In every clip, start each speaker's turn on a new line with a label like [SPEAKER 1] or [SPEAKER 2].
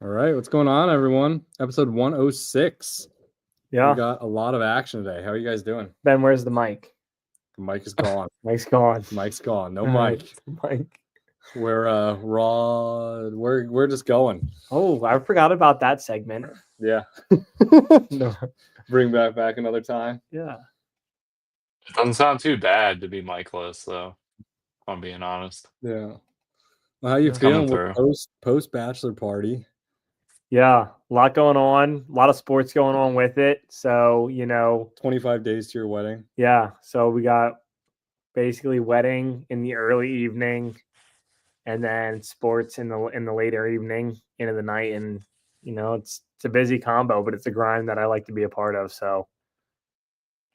[SPEAKER 1] All right, what's going on, everyone? Episode 106. We
[SPEAKER 2] Yeah.
[SPEAKER 1] got a lot of action today. How are you guys doing?
[SPEAKER 2] Ben, where's the mic?
[SPEAKER 1] The mic is gone.
[SPEAKER 2] Mic's gone.
[SPEAKER 1] Mic's gone. No
[SPEAKER 2] All right,
[SPEAKER 1] mic.
[SPEAKER 2] mic.
[SPEAKER 1] We're raw. We're just going.
[SPEAKER 2] Oh, I forgot about that segment.
[SPEAKER 1] Yeah.
[SPEAKER 2] No.
[SPEAKER 1] Bring back another time.
[SPEAKER 2] Yeah.
[SPEAKER 3] It doesn't sound too bad to be Michaelis, though, if I'm being honest.
[SPEAKER 1] Yeah. Well, how you
[SPEAKER 2] Yeah.
[SPEAKER 1] feeling
[SPEAKER 3] Coming
[SPEAKER 1] with
[SPEAKER 3] through.
[SPEAKER 1] post bachelor party?
[SPEAKER 2] Yeah. A lot going on. A lot of sports going on with it. So,
[SPEAKER 1] 25 days to your wedding.
[SPEAKER 2] yeah. So we got basically wedding in the early evening and then sports in the later evening into the night. And, it's a busy combo, but it's a grind that I like to be a part of. So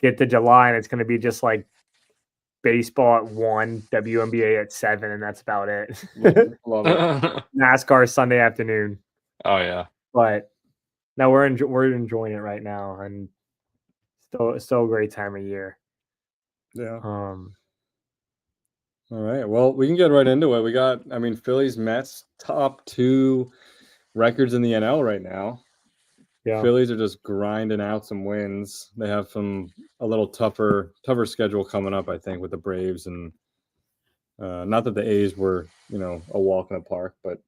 [SPEAKER 2] get to July and it's going to be just like baseball at 1, WNBA at 7, and that's about it.
[SPEAKER 1] Love it.
[SPEAKER 2] NASCAR Sunday afternoon.
[SPEAKER 3] Oh, yeah.
[SPEAKER 2] But no, we're enjoying it right now, and still a great time of year.
[SPEAKER 1] Yeah. All right. Well, we can get right into it. We got, Phillies, Mets, top 2 records in the NL right now.
[SPEAKER 2] Yeah.
[SPEAKER 1] Phillies are just grinding out some wins. They have a little tougher schedule coming up, I think, with the Braves, and not that the A's were, a walk in the park, but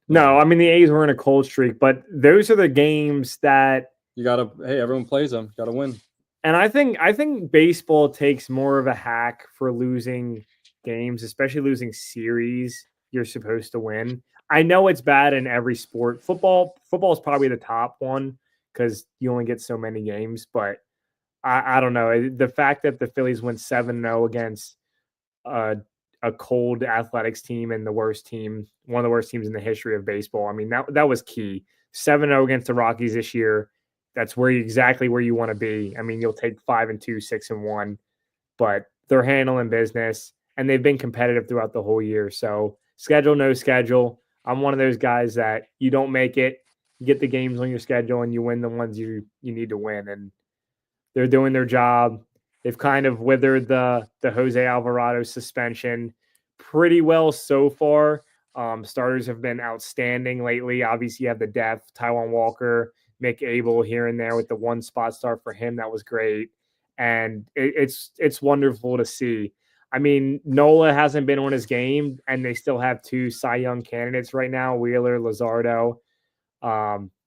[SPEAKER 2] no, the A's were in a cold streak, but those are the games that
[SPEAKER 1] everyone plays them, gotta win.
[SPEAKER 2] And I think baseball takes more of a hack for losing games, especially losing series you're supposed to win. I know it's bad in every sport. Football is probably the top one because you only get so many games. But I don't know. The fact that the Phillies went 7-0 against a cold Athletics team and one of the worst teams in the history of baseball. That was key. 7-0 against the Rockies this year. That's exactly where you want to be. You'll take 5-2, 6-1, but they're handling business and they've been competitive throughout the whole year. So no schedule. I'm one of those guys that you don't make it, you get the games on your schedule and you win the ones you need to win. And they're doing their job. They've kind of withered the Jose Alvarado suspension pretty well so far. Starters have been outstanding lately. Obviously, you have the depth, Taijuan Walker, Mick Abel here and there with the one spot start for him. That was great. And it's wonderful to see. Nola hasn't been on his game, and they still have 2 Cy Young candidates right now, Wheeler, Luzardo.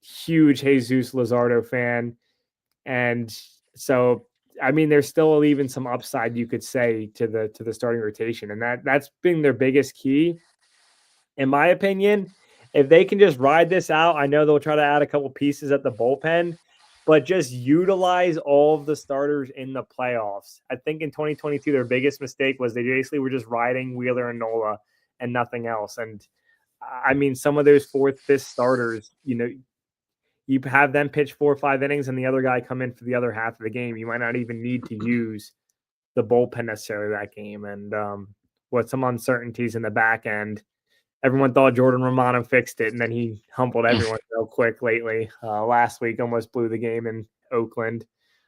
[SPEAKER 2] Huge Jesus Luzardo fan. And so, there's still even some upside, you could say, to the starting rotation. And that's been their biggest key. In my opinion, if they can just ride this out, I know they'll try to add a couple pieces at the bullpen, but just utilize all of the starters in the playoffs. I think in 2022, their biggest mistake was they basically were just riding Wheeler and Nola and nothing else. And some of those 4th, 5th starters, you have them pitch 4 or 5 innings and the other guy come in for the other half of the game. You might not even need to use the bullpen necessarily that game. And with some uncertainties in the back end, everyone thought Jordan Romano fixed it, and then he humbled everyone real quick lately. Last week almost blew the game in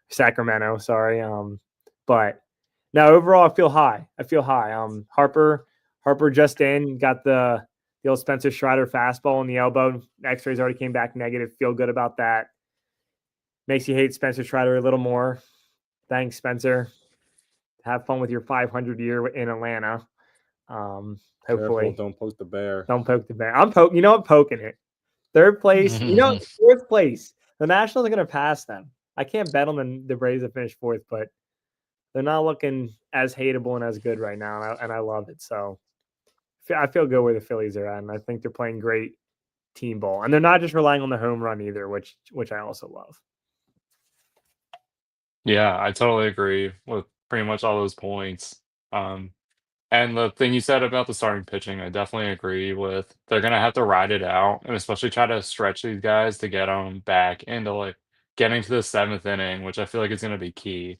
[SPEAKER 2] Sacramento, sorry. But no, overall, I feel high. Harper just got the old Spencer Strider fastball in the elbow. X-rays already came back negative. Feel good about that. Makes you hate Spencer Strider a little more. Thanks, Spencer. Have fun with your 500 year in Atlanta. Hopefully.
[SPEAKER 1] Careful, don't poke the bear.
[SPEAKER 2] Don't poke the bear. I'm poking. I'm poking it. 3rd place. 4th place. The Nationals are going to pass them. I can't bet on the Braves to finish 4th, but they're not looking as hateable and as good right now, and I love it. So I feel good where the Phillies are at, and I think they're playing great team ball, and they're not just relying on the home run either, which I also love.
[SPEAKER 3] Yeah, I totally agree with pretty much all those points. And the thing you said about the starting pitching, I definitely agree with. They're gonna have to ride it out, and especially try to stretch these guys to get them back into like getting to the 7th inning, which I feel like is gonna be key.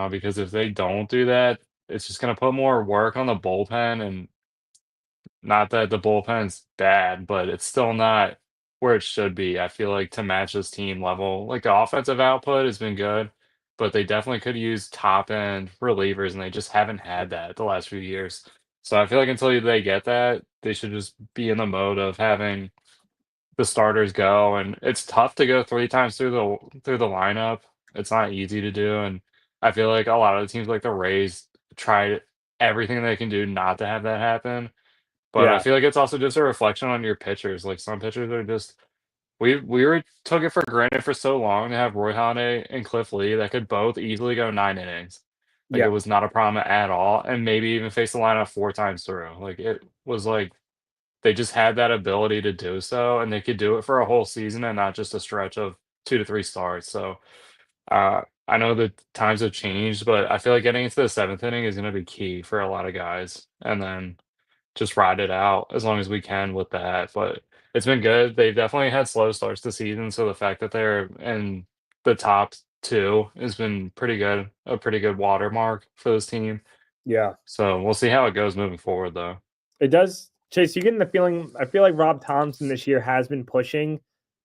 [SPEAKER 3] Because if they don't do that, it's just gonna put more work on the bullpen, and not that the bullpen's bad, but it's still not where it should be. I feel like to match this team level, like the offensive output has been good, but they definitely could use top end relievers, and they just haven't had that the last few years. So I feel like until they get that, they should just be in the mode of having the starters go, and it's tough to go 3 times through the lineup. It's not easy to do, and I feel like a lot of the teams like the Rays tried everything they can do not to have that happen, but I
[SPEAKER 2] Yeah,
[SPEAKER 3] feel like it's also just a reflection on your pitchers, like, some pitchers are just we were took it for granted for so long to have Roy Halladay and Cliff Lee that could both easily go 9 innings. Like, it
[SPEAKER 2] yeah,
[SPEAKER 3] was not a problem at all, and maybe even face the lineup 4 times through. Like, it was like they just had that ability to do so, and they could do it for a whole season and not just a stretch of 2 to 3 starts, so, I know that times have changed, but I feel like getting into the 7th inning is gonna be key for a lot of guys, and then just ride it out as long as we can with that, but it's been good. They've definitely had slow starts this season, so the fact that they're in the top 2 has been pretty good, a pretty good watermark for this team.
[SPEAKER 2] yeah.
[SPEAKER 3] So, we'll see how it goes moving forward, though.
[SPEAKER 2] It does, Chase. You getting the feeling? I feel like Rob Thompson this year has been pushing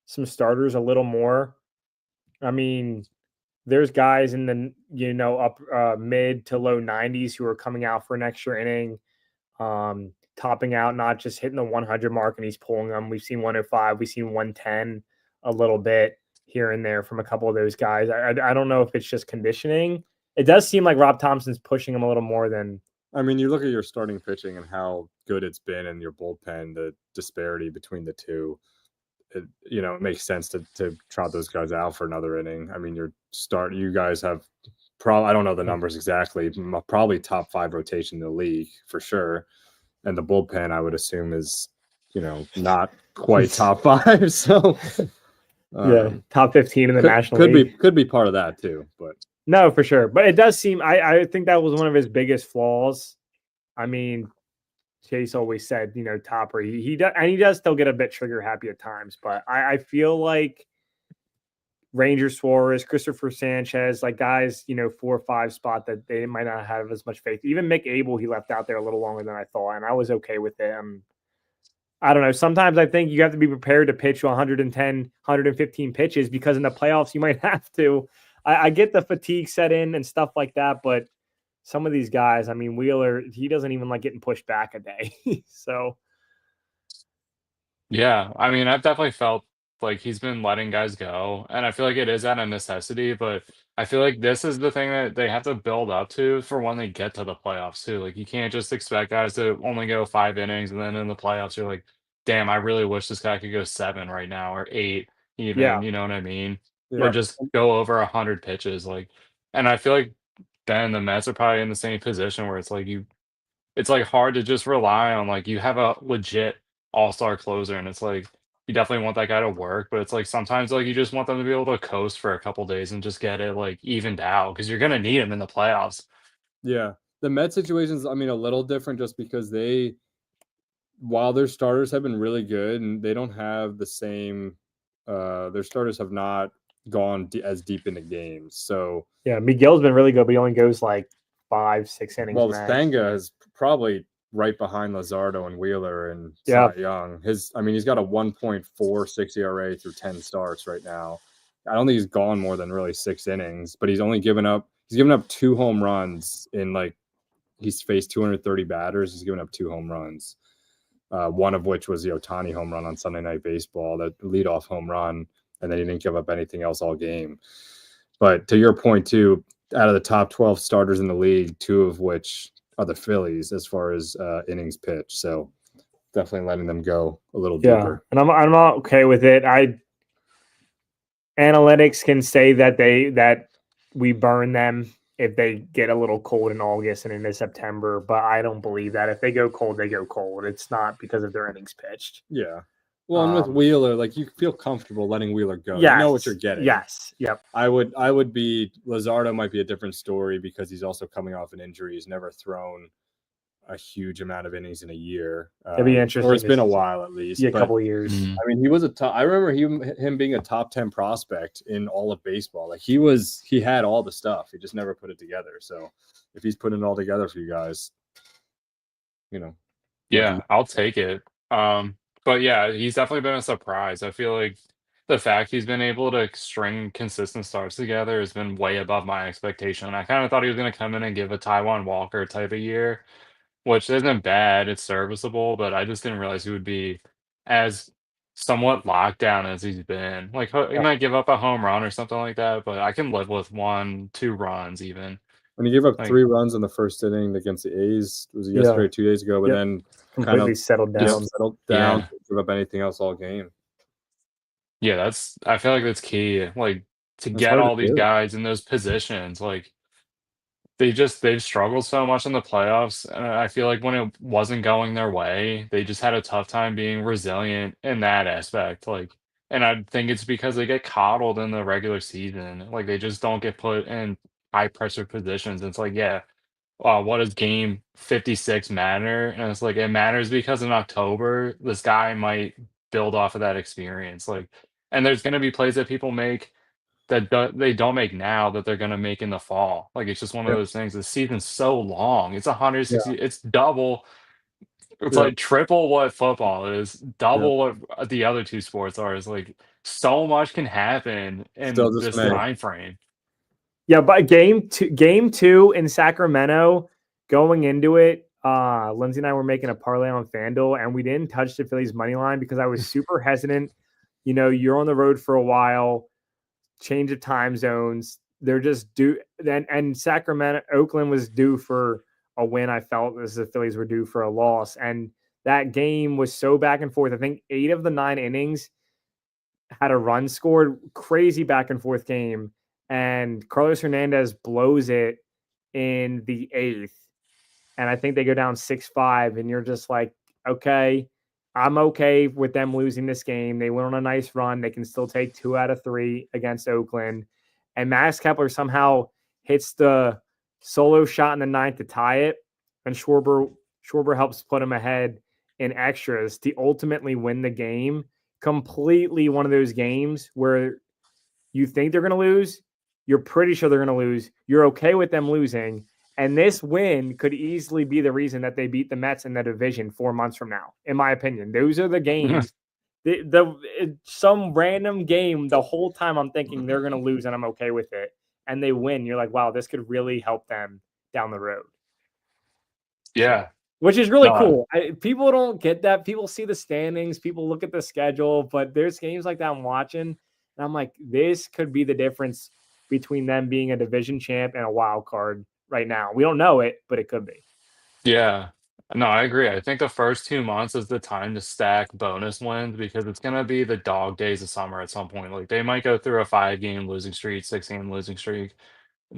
[SPEAKER 2] some starters a little more. I mean, there's guys in the up mid to low 90s who are coming out for an extra inning, topping out, not just hitting the 100 mark, and he's pulling them. We've seen 105, we've seen 110 a little bit here and there from a couple of those guys. I don't know if it's just conditioning. It does seem like Rob Thompson's pushing him a little more than.
[SPEAKER 1] I mean, you look at your starting pitching and how good it's been, and your bullpen, the disparity between the two. It makes sense to trot those guys out for another inning. I mean, you guys have probably, I don't know the numbers exactly, probably top 5 rotation in the league for sure. And the bullpen, I would assume, is, not quite top 5. So
[SPEAKER 2] Top 15 in the National League.
[SPEAKER 1] Could be part of that too, but
[SPEAKER 2] no, for sure. But it does seem, I think that was one of his biggest flaws. I mean, Chase always said, Topper, he does, and he does still get a bit trigger happy at times, but I feel like Ranger Suarez, Christopher Sanchez, like guys, 4 or 5 spot that they might not have as much faith. Even Mick Abel, he left out there a little longer than I thought, and I was okay with it. I don't know. Sometimes I think you have to be prepared to pitch 110, 115 pitches, because in the playoffs you might have to. I get the fatigue set in and stuff like that, but some of these guys, I mean, Wheeler, he doesn't even like getting pushed back a day. So,
[SPEAKER 3] Yeah, I mean, I've definitely felt like he's been letting guys go, and I feel like it is out of necessity, but I feel like this is the thing that they have to build up to for when they get to the playoffs too. Like, you can't just expect guys to only go 5 innings, and then in the playoffs you're like, "Damn, I really wish this guy could go 7 right now or 8
[SPEAKER 2] yeah,
[SPEAKER 3] even," you know what I mean? Or
[SPEAKER 1] yeah.
[SPEAKER 3] just go over 100 pitches, like, and I feel like Ben, the Mets are probably in the same position where it's, like, hard to just rely on, like, you have a legit all-star closer, and it's like, you definitely want that guy to work, but it's like, sometimes, like, you just want them to be able to coast for a couple days and just get it, like, evened out because 'cause you're gonna need him in the playoffs.
[SPEAKER 1] Yeah. The Met situation's, I mean, a little different just because while their starters have been really good, and they don't have the same, their starters have not gone as deep into games. So,
[SPEAKER 2] yeah. Miguel's been really good, but he only goes like 5, 6 innings
[SPEAKER 1] well,
[SPEAKER 2] max.
[SPEAKER 1] Senga is probably right behind Lazardo and Wheeler and
[SPEAKER 2] Yeah.
[SPEAKER 1] Cy Young. He's got a 1.46 ERA through 10 starts right now. I don't think he's gone more than really 6 innings, but he's given up 2 home runs in, like, he's faced 230 batters. He's given up 2 home runs. One of which was the Ohtani home run on Sunday Night Baseball, that leadoff home run, and then he didn't give up anything else all game. But to your point too, out of the top 12 starters in the league, 2 of which are the Phillies as far as innings pitched. So definitely letting them go a little deeper.
[SPEAKER 2] And I'm not okay with it. Analytics can say that we burn them if they get a little cold in August and into September, but I don't believe that. If they go cold, they go cold. It's not because of their innings pitched.
[SPEAKER 1] Yeah. Well, and with Wheeler, like, you feel comfortable letting Wheeler go.
[SPEAKER 2] Yes.
[SPEAKER 1] You know what you're getting.
[SPEAKER 2] Yes. Yep.
[SPEAKER 1] I would be, Lazardo might be a different story because he's also coming off an injury. He's never thrown a huge amount of innings in a year.
[SPEAKER 2] It'd be interesting.
[SPEAKER 1] Or it's been a while at least.
[SPEAKER 2] Yeah, a couple of years.
[SPEAKER 1] I mean, he was I remember him being a top 10 prospect in all of baseball. Like, he had all the stuff. He just never put it together. So if he's putting it all together for you guys,
[SPEAKER 3] Yeah, I'll take it. But yeah, he's definitely been a surprise. I feel like the fact he's been able to string consistent starts together has been way above my expectation. I kind of thought he was going to come in and give a Taiwan Walker type of year, which isn't bad. It's serviceable, but I just didn't realize he would be as somewhat locked down as he's been. Like he
[SPEAKER 2] Yeah.
[SPEAKER 3] might give up a home run or something like that, but I can live with 1, 2 runs even.
[SPEAKER 1] When he gave up
[SPEAKER 3] Like
[SPEAKER 1] 3 runs in the first inning against the A's, was it
[SPEAKER 2] Yeah.
[SPEAKER 1] yesterday or 2 days ago, but
[SPEAKER 2] Yep.
[SPEAKER 1] then kind
[SPEAKER 2] Completely
[SPEAKER 1] of
[SPEAKER 2] settled down.
[SPEAKER 1] settled down,
[SPEAKER 3] yeah.
[SPEAKER 1] didn't give up anything else all game.
[SPEAKER 3] Yeah, I feel like that's key. Like to
[SPEAKER 1] It's
[SPEAKER 3] get
[SPEAKER 1] hard to
[SPEAKER 3] all these
[SPEAKER 1] do.
[SPEAKER 3] guys in those positions, like they've struggled so much in the playoffs, and I feel like when it wasn't going their way, they just had a tough time being resilient in that aspect, like and I think it's because they get coddled in the regular season, like, they just don't get put in high pressure positions, it's like, yeah, what does game 56 matter? And it's like, it matters because in October, this guy might build off of that experience, like and there's gonna be plays that people make that they don't make now that they're gonna make in the fall. Like, it's just one of
[SPEAKER 1] Yep,
[SPEAKER 3] those things. The season's so long. It's
[SPEAKER 2] Yeah.
[SPEAKER 3] 160, it's double, it's
[SPEAKER 1] yep,
[SPEAKER 3] like triple what football is,
[SPEAKER 1] yep.
[SPEAKER 3] double what the other 2 sports are. It's like so much can happen
[SPEAKER 1] Still
[SPEAKER 3] in
[SPEAKER 1] just
[SPEAKER 3] this
[SPEAKER 1] May.
[SPEAKER 3] time frame.
[SPEAKER 2] Yeah, but game two in Sacramento, going into it, Lindsay and I were making a parlay on FanDuel, and we didn't touch the Phillies money line because I was super hesitant. You're on the road for a while, change of time zones. They're just due. And Sacramento, Oakland was due for a win. I felt as the Phillies were due for a loss, and that game was so back and forth. I think 8 of the 9 innings had a run scored, crazy back and forth game, and Carlos Hernandez blows it in the 8th, and I think they go down 6-5, and you're just like, okay, I'm okay with them losing this game. They went on a nice run. They can still take 2 out of 3 against Oakland, and Max Kepler somehow hits the solo shot in the 9th to tie it, and Schwarber helps put him ahead in extras to ultimately win the game. Completely one of those games where you think they're going to lose, you're pretty sure they're going to lose, you're okay with them losing, and this win could easily be the reason that they beat the Mets in the division 4 months from now. In my opinion, those are the games. Some random game, the whole time I'm thinking they're going to lose, and I'm okay with it, and they win. You're like, wow, this could really help them down the road. So,
[SPEAKER 3] Yeah.
[SPEAKER 2] which is really
[SPEAKER 3] No,
[SPEAKER 2] cool. People don't get that. People see the standings, people look at the schedule, but there's games like that I'm watching, and I'm like, this could be the difference between them being a division champ and a wild card right now. We don't know it, but it could be.
[SPEAKER 3] yeah. No, I agree. I think the first 2 months is the time to stack bonus wins because it's gonna be the dog days of summer at some point. Like, they might go through a 5-game losing streak, 6-game losing streak.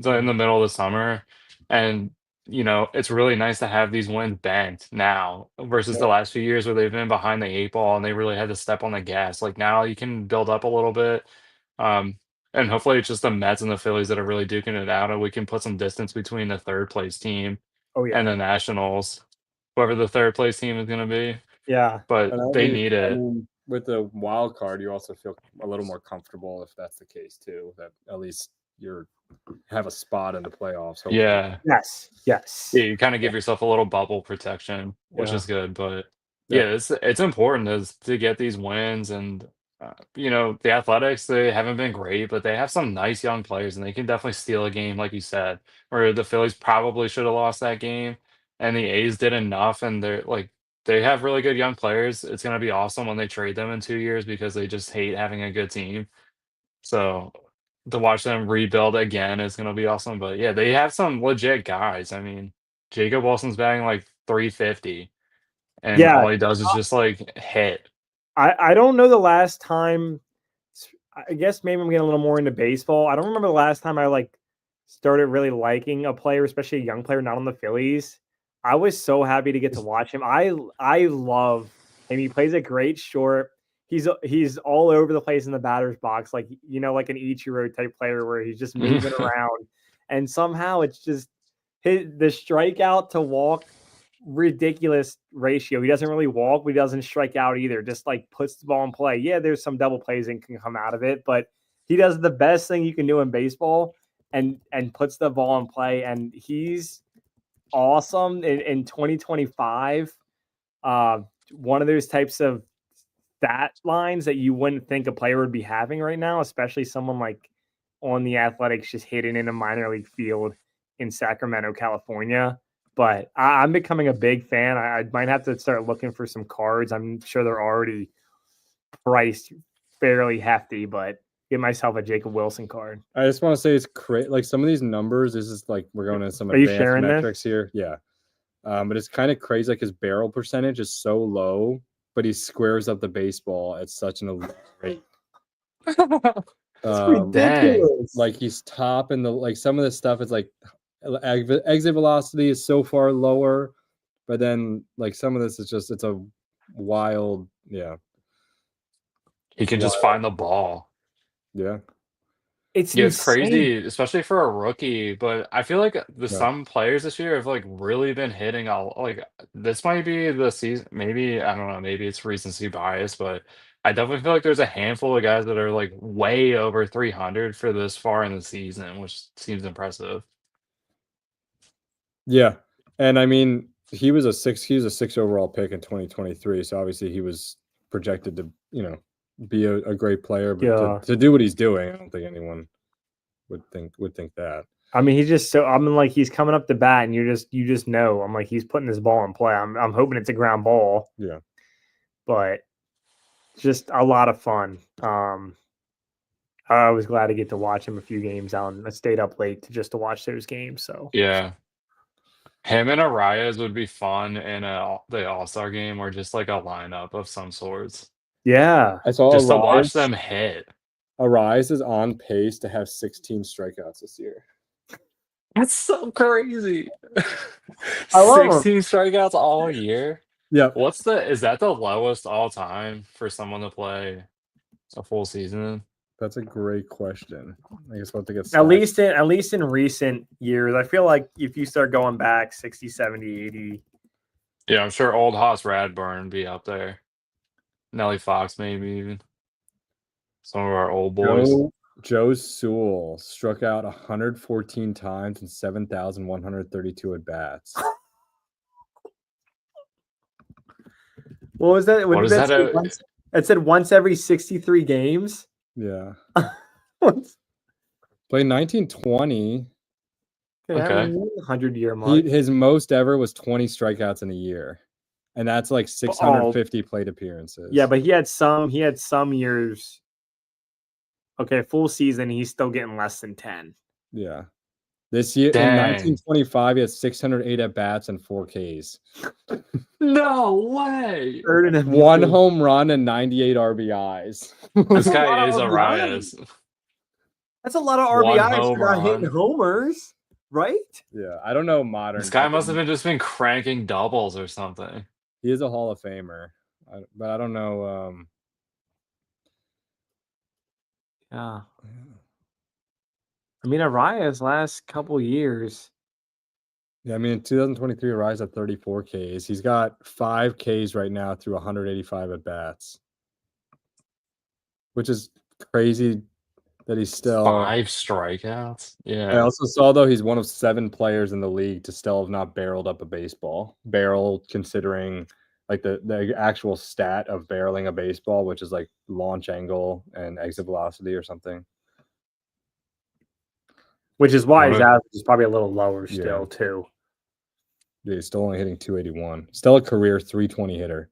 [SPEAKER 3] So in
[SPEAKER 2] Mhm.
[SPEAKER 3] the middle of the summer, and, it's really nice to have these wins banked now versus
[SPEAKER 2] Yeah.
[SPEAKER 3] the last few years where they've been behind the 8 ball and they really had to step on the gas. Like, now you can build up a little bit, um, and hopefully it's just the Mets and the Phillies that are really duking it out, and we can put some distance between the 3rd place team
[SPEAKER 2] Oh
[SPEAKER 3] and
[SPEAKER 2] yeah.
[SPEAKER 3] the Nationals, whoever the 3rd place team is gonna be,
[SPEAKER 2] Yeah.
[SPEAKER 3] but
[SPEAKER 1] And
[SPEAKER 3] they need
[SPEAKER 1] I
[SPEAKER 3] it.
[SPEAKER 1] mean, with the wild card, you also feel a little more comfortable if that's the case too. That at least you're have a spot in the playoffs, hopefully.
[SPEAKER 3] Yeah.
[SPEAKER 2] Yes.
[SPEAKER 3] Yeah,
[SPEAKER 2] Yes.
[SPEAKER 3] you kinda give yourself a little bubble protection, which
[SPEAKER 2] Yeah.
[SPEAKER 3] is good, but yeah,
[SPEAKER 1] Definitely.
[SPEAKER 3] it's important to get these wins and, the Athletics, they haven't been great, but they have some nice young players, and they can definitely steal a game, like you said, where the Phillies probably should have lost that game, and the A's did enough, and they have really good young players. It's gonna be awesome when they trade them in 2 years because they just hate having a good team. So, to watch them rebuild again is gonna be awesome, but yeah, they have some legit guys. I mean, Jacob Wilson's batting like 350, and
[SPEAKER 2] Yeah.
[SPEAKER 3] all he does is just, like, hit.
[SPEAKER 2] I don't know the last time. I guess maybe I'm getting a little more into baseball. I don't remember the last time I started really liking a player, especially a young player, not on the Phillies. I was so happy to get to watch him. I love him. He plays a great short. He's all over the place in the batter's box, like like an Ichiro type player where he's just moving around, and somehow it's just the strikeout to walk ridiculous ratio. He doesn't really walk, but he doesn't strike out either. Just puts the ball in play. Yeah, there's some double plays and can come out of it, but he does the best thing you can do in baseball and puts the ball in play. And he's awesome in 2025. One of those types of stat lines that you wouldn't think a player would be having right now, especially someone like on the Athletics just hitting in a minor league field in Sacramento, California. But I'm becoming a big fan. I might have to start looking for some cards. I'm sure they're already priced fairly hefty, but get myself a Jacob Wilson card.
[SPEAKER 1] I just want to say it's crazy. Like some of these numbers, this is like we're going into some
[SPEAKER 2] Are you
[SPEAKER 1] advanced
[SPEAKER 2] sharing this?
[SPEAKER 1] metrics here. Yeah. But it's kind of crazy. Like his barrel percentage is so low, but he squares up the baseball at such an elite rate.
[SPEAKER 2] It's ridiculous.
[SPEAKER 1] Like he's top in the like some of this stuff is like exit velocity is so far lower, but then like some of this is just it's a wild, yeah.
[SPEAKER 3] He can just find the ball.
[SPEAKER 1] Yeah.
[SPEAKER 2] It's
[SPEAKER 3] It's crazy, especially for a rookie. But I feel like
[SPEAKER 1] Yeah.
[SPEAKER 3] some players this year have like really been hitting all like this might be the season. Maybe I don't know. Maybe it's recency bias, but I definitely feel like there's a handful of guys that are like way over 300 for this far in the season, which seems impressive.
[SPEAKER 1] Yeah. And I mean, he was a six overall pick in 2023. So obviously he was projected to, be a great player, but to do what he's doing, I don't think anyone would think that.
[SPEAKER 2] I mean, he's coming up to bat and you just know. I'm like, he's putting this ball in play. I'm hoping it's a ground ball.
[SPEAKER 1] Yeah.
[SPEAKER 2] But just a lot of fun. I was glad to get to watch him a few games out, and I stayed up late to watch those games. So
[SPEAKER 3] yeah, him and Arias would be fun in the All-Star game or just like a lineup of some sorts.
[SPEAKER 2] Yeah,
[SPEAKER 1] I saw
[SPEAKER 3] just to watch them hit.
[SPEAKER 1] Arias is on pace to have 16 strikeouts this year.
[SPEAKER 3] That's so crazy.
[SPEAKER 2] I love
[SPEAKER 3] 16 strikeouts all year.
[SPEAKER 1] Yeah.
[SPEAKER 3] Is that the lowest all time for someone to play a full season?
[SPEAKER 1] That's a great question. I guess we'll have to get
[SPEAKER 2] at least in recent years. I feel like if you start going back 60, 70, 80.
[SPEAKER 3] Yeah, I'm sure old Hoss Radburn would be up there. Nelly Fox, maybe even. Some of our old boys.
[SPEAKER 1] Joe Sewell struck out 114 times and 7,132 at bats.
[SPEAKER 2] What was that?
[SPEAKER 3] What is that?
[SPEAKER 2] It said once every 63 games.
[SPEAKER 1] Yeah. Played 1920.
[SPEAKER 3] Okay.
[SPEAKER 2] 100-year mark.
[SPEAKER 1] His most ever was 20 strikeouts in a year. And that's like 650 plate appearances.
[SPEAKER 2] Yeah, but he had some years. Okay, full season, he's still getting less than 10.
[SPEAKER 1] Yeah. This year, in 1925, he had 608 at bats and 4 Ks.
[SPEAKER 3] No way.
[SPEAKER 1] One home run and 98 RBIs.
[SPEAKER 3] This guy is Arias.
[SPEAKER 2] That's a lot of RBIs for not hitting homers, right?
[SPEAKER 1] Yeah, I don't know modern.
[SPEAKER 3] This guy must have just been cranking doubles or something.
[SPEAKER 1] He is a Hall of Famer, but I don't know.
[SPEAKER 2] Yeah. I mean, Arias last couple years.
[SPEAKER 1] Yeah, I mean, in 2023, Arias at 34 Ks. He's got 5 Ks right now through 185 at bats, which is crazy that he's still
[SPEAKER 3] 5 strikeouts. Yeah.
[SPEAKER 1] I also saw though he's one of 7 players in the league to still have not barreled up a baseball. Barrel, considering like the actual stat of barreling a baseball, which is like launch angle and exit velocity or something.
[SPEAKER 2] Which is why his average is probably a little lower still, too.
[SPEAKER 1] Yeah, he's still only hitting 281. Still a career 320 hitter.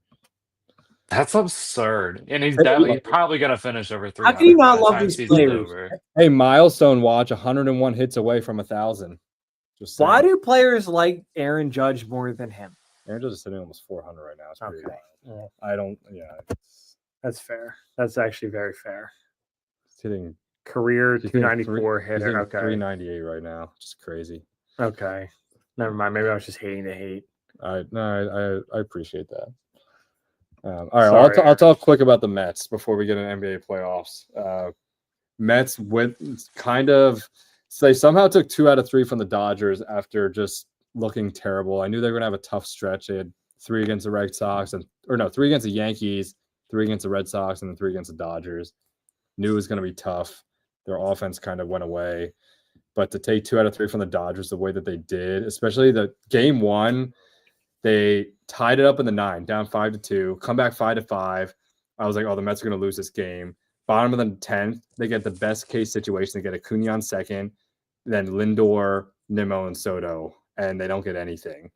[SPEAKER 3] That's absurd. And he's probably going to finish over 300.
[SPEAKER 2] How can you not love these players?
[SPEAKER 1] Hey, milestone watch, 101 hits away from 1,000.
[SPEAKER 2] Why do players like Aaron Judge more than him?
[SPEAKER 1] Aaron Judge is hitting almost 400 right now. It's pretty wild. I don't,
[SPEAKER 2] That's fair. That's actually very fair.
[SPEAKER 1] He's hitting
[SPEAKER 2] career 294 hitter. Okay.
[SPEAKER 1] 398 right now. Just crazy.
[SPEAKER 2] Okay. Never mind. Maybe I was just hating to hate.
[SPEAKER 1] I appreciate that. All right, I'll talk quick about the Mets before we get into NBA playoffs. Mets went so they somehow took 2 out of 3 from the Dodgers after just looking terrible. I knew they were going to have a tough stretch. They had 3 against the Red Sox 3 against the Yankees, 3 against the Red Sox, and then 3 against the Dodgers. Knew it was going to be tough. Their offense kind of went away. But to take 2 out of 3 from the Dodgers the way that they did, especially the game 1, they tied it up in the 9, down 5-2, come back 5-5. I was like, oh, the Mets are going to lose this game. Bottom of the 10th, they get the best case situation. They get Acuna on second, then Lindor, Nimmo, and Soto, and they don't get anything.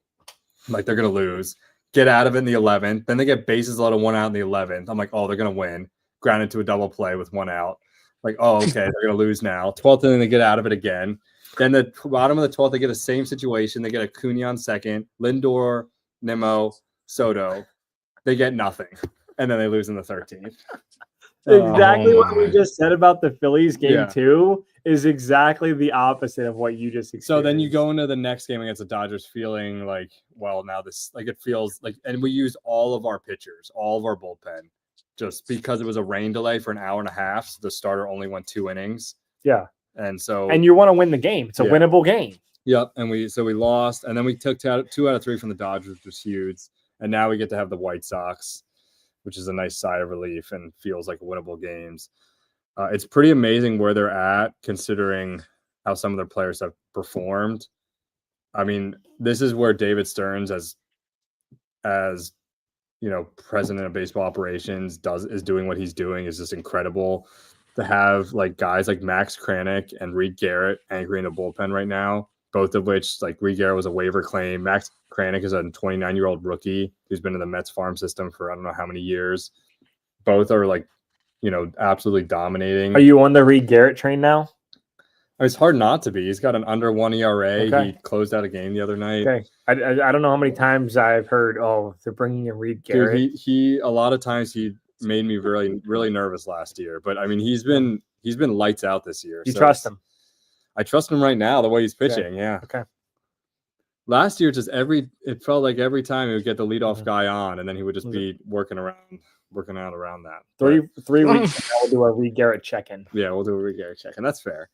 [SPEAKER 1] Like, they're going to lose. get out of it in the 11th. Then they get bases loaded, 1 out in the 11th. I'm like, oh, they're going to win. Grounded to a double play with 1 out. Like, oh, okay, they're going to lose now. 12th inning, they get out of it again. Then the bottom of the 12th, they get the same situation. They get Acuna on second, Lindor, Nimmo, Soto. They get nothing. And then they lose in the 13th.
[SPEAKER 2] Exactly what we
[SPEAKER 3] my.
[SPEAKER 2] just said about the Phillies game
[SPEAKER 1] Yeah.
[SPEAKER 2] 2 is exactly the opposite of what you just experienced.
[SPEAKER 1] So then you go into the next game against the Dodgers feeling like, well, now this, like, it feels like, and we used all of our pitchers, all of our bullpen, just because it was a rain delay for an hour and a half. So the starter only went 2 innings.
[SPEAKER 2] Yeah.
[SPEAKER 1] And so,
[SPEAKER 2] And you want to win the game. It's a winnable game.
[SPEAKER 1] Yep. And we lost. And then we took 2 out of 3 from the Dodgers, which was huge. And now we get to have the White Sox, which is a nice sigh of relief and feels like winnable games. It's pretty amazing where they're at, considering how some of their players have performed. I mean, this is where David Stearns, as you know, president of baseball operations, is doing what he's doing is just incredible. To have like guys like Max Kranick and Reed Garrett anchoring the bullpen right now, both of which, like, Reed Garrett was a waiver claim. Max Kranick is a 29-year-old rookie who's been in the Mets farm system for I don't know how many years. Both are, like, you know, absolutely dominating.
[SPEAKER 2] Are you on the Reed Garrett train now?
[SPEAKER 1] It's hard not to be. He's got an under 1 ERA.
[SPEAKER 2] Okay.
[SPEAKER 1] He closed out a game the other night.
[SPEAKER 2] Okay. I don't know how many times I've heard, oh, they're bringing in Reed Garrett.
[SPEAKER 1] Dude, he a lot of times he made me really, really nervous last year. But I mean, he's been lights out this year.
[SPEAKER 2] You trust him?
[SPEAKER 1] I trust him right now, the way he's pitching.
[SPEAKER 2] Okay.
[SPEAKER 1] Yeah.
[SPEAKER 2] Okay.
[SPEAKER 1] Last year, it felt like every time he would get the leadoff guy on, and then he would just be working out around that.
[SPEAKER 2] 3 weeks from now, we'll do a Reed Garrett check-in.
[SPEAKER 1] Yeah, we'll do a Reed Garrett check, and that's fair.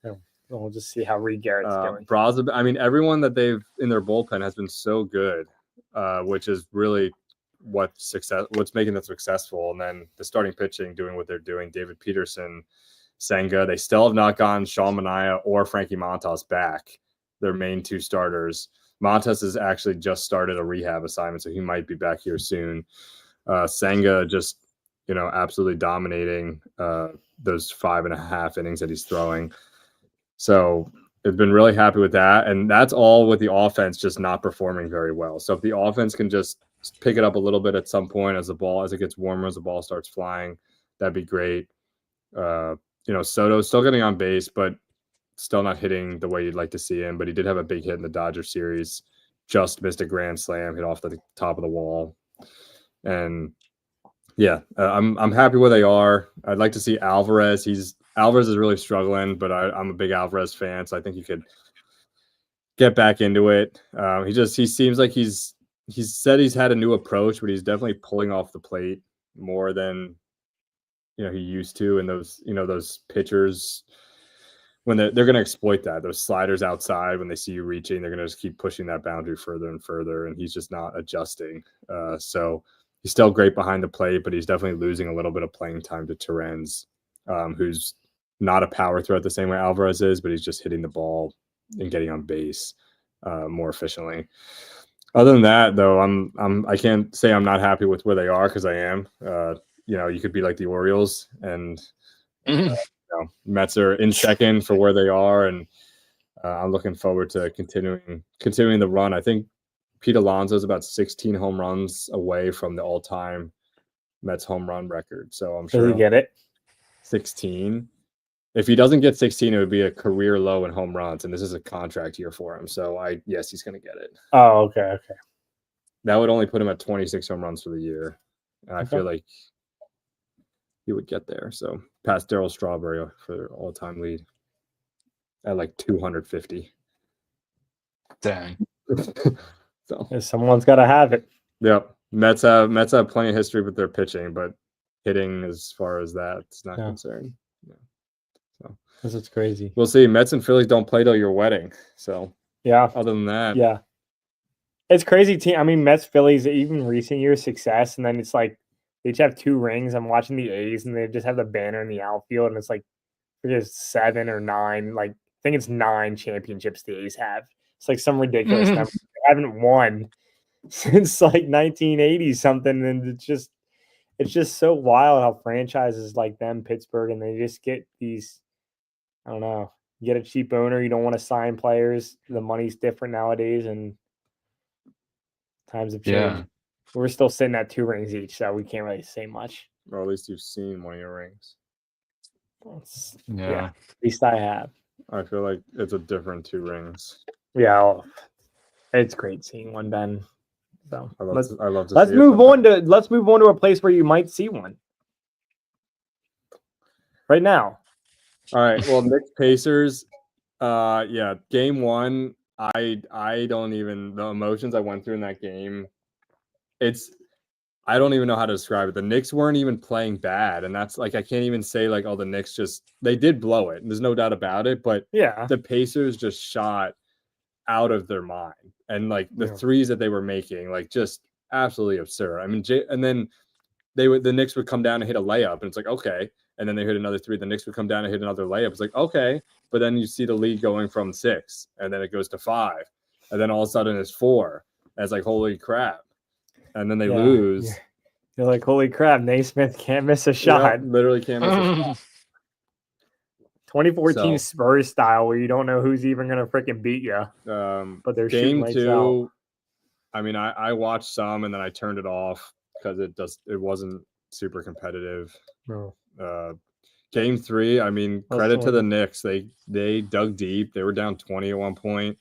[SPEAKER 2] We'll just see how Reed Garrett's doing.
[SPEAKER 1] Braza, I mean, everyone that they've in their bullpen has been so good, which is really what's making them successful. And then the starting pitching doing what they're doing. David Peterson, Senga. They still have not gotten Sean Manaea or Frankie Montas back, their main 2 starters. Montas has actually just started a rehab assignment, so he might be back here soon. Senga just, you know, absolutely dominating those 5.5 innings that he's throwing. So I've been really happy with that. And that's all with the offense just not performing very well. So if the offense can just pick it up a little bit at some point as it gets warmer, as the ball starts flying, that'd be great. You know, Soto's still getting on base, but still not hitting the way you'd like to see him. But he did have a big hit in the Dodger series, just missed a grand slam, hit off the top of the wall. And yeah, I'm happy where they are. I'd like to see Alvarez. Alvarez is really struggling, but I'm a big Alvarez fan, so I think he could get back into it. He seems like he's said he's had a new approach, but he's definitely pulling off the plate more than, you know, he used to. And those pitchers, when they're going to exploit that, those sliders outside, when they see you reaching, they're going to just keep pushing that boundary further and further, and he's just not adjusting. So he's still great behind the plate, but he's definitely losing a little bit of playing time to Terens, who's not a power threat the same way Alvarez is, but he's just hitting the ball and getting on base more efficiently. Other than that, though, I can't say I'm not happy with where they are, because I am. You know, you could be like the Orioles, and you know, Mets are in second for where they are, and I'm looking forward to continuing the run. I think Pete Alonso is about 16 home runs away from the all-time Mets home run record. So I'm sure
[SPEAKER 2] he'll get it.
[SPEAKER 1] 16. If he doesn't get 16, it would be a career low in home runs, and this is a contract year for him. So yes, he's going to get it.
[SPEAKER 2] Oh, okay.
[SPEAKER 1] That would only put him at 26 home runs for the year. And I feel like he would get there. So past Darryl Strawberry for all-time lead at like 250.
[SPEAKER 3] Dang.
[SPEAKER 1] So
[SPEAKER 2] someone's got to have it.
[SPEAKER 1] Yep. Mets have plenty of history with their pitching, but hitting, as far as that's not concerned. Yeah. So
[SPEAKER 2] That's crazy.
[SPEAKER 1] We'll see. Mets and Phillies don't play till your wedding. So
[SPEAKER 2] yeah.
[SPEAKER 1] Other than that,
[SPEAKER 2] yeah, it's crazy team. I mean, Mets, Phillies, even recent years success, and then it's like they each have 2 rings. I'm watching the A's, and they just have the banner in the outfield, and it's like there's 7 or 9. Like I think it's 9 championships the A's have. It's like some ridiculous number. They haven't won since like 1980 something, and it's just so wild how franchises like them, Pittsburgh, and they just get these. I don't know. You get a cheap owner. You don't want to sign players. The money's different nowadays, and times have changed.
[SPEAKER 3] Yeah.
[SPEAKER 2] We're still sitting at 2 rings each, so we can't really say much.
[SPEAKER 1] Or at least you've seen one of your rings.
[SPEAKER 3] Yeah.
[SPEAKER 2] At least I have.
[SPEAKER 1] I feel like it's a different 2 rings.
[SPEAKER 2] Yeah, it's great seeing one, Ben. So
[SPEAKER 1] I love to see
[SPEAKER 2] let's
[SPEAKER 1] it
[SPEAKER 2] move on
[SPEAKER 1] sometime.
[SPEAKER 2] to a place where you might see one. Right now.
[SPEAKER 1] All right. Well, Knicks Pacers. Yeah, game 1. I don't even the emotions I went through in that game. I don't even know how to describe it. The Knicks weren't even playing bad, and that's like I can't even say like, oh, the Knicks they did blow it. There's no doubt about it, but
[SPEAKER 2] Yeah,
[SPEAKER 1] the Pacers just shot out of their mind, and like the threes that they were making, like just absolutely absurd. I mean, and then the Knicks would come down and hit a layup, and it's like okay, and then they hit another 3. The Knicks would come down and hit another layup. It's like okay, but then you see the lead going from 6, and then it goes to 5, and then all of a sudden it's 4. And it's like holy crap. And then they lose.
[SPEAKER 2] Yeah. You're like, holy crap, Naismith can't miss a shot.
[SPEAKER 1] Literally can't miss a shot.
[SPEAKER 2] 2014 Spurs style, where you don't know who's even going to freaking beat you. But they're shooting
[SPEAKER 1] game 2.
[SPEAKER 2] out.
[SPEAKER 1] I mean, I watched some and then I turned it off because it wasn't super competitive.
[SPEAKER 2] No.
[SPEAKER 1] Game 3, I mean, credit to the Knicks. They dug deep. They were down 20 at one point.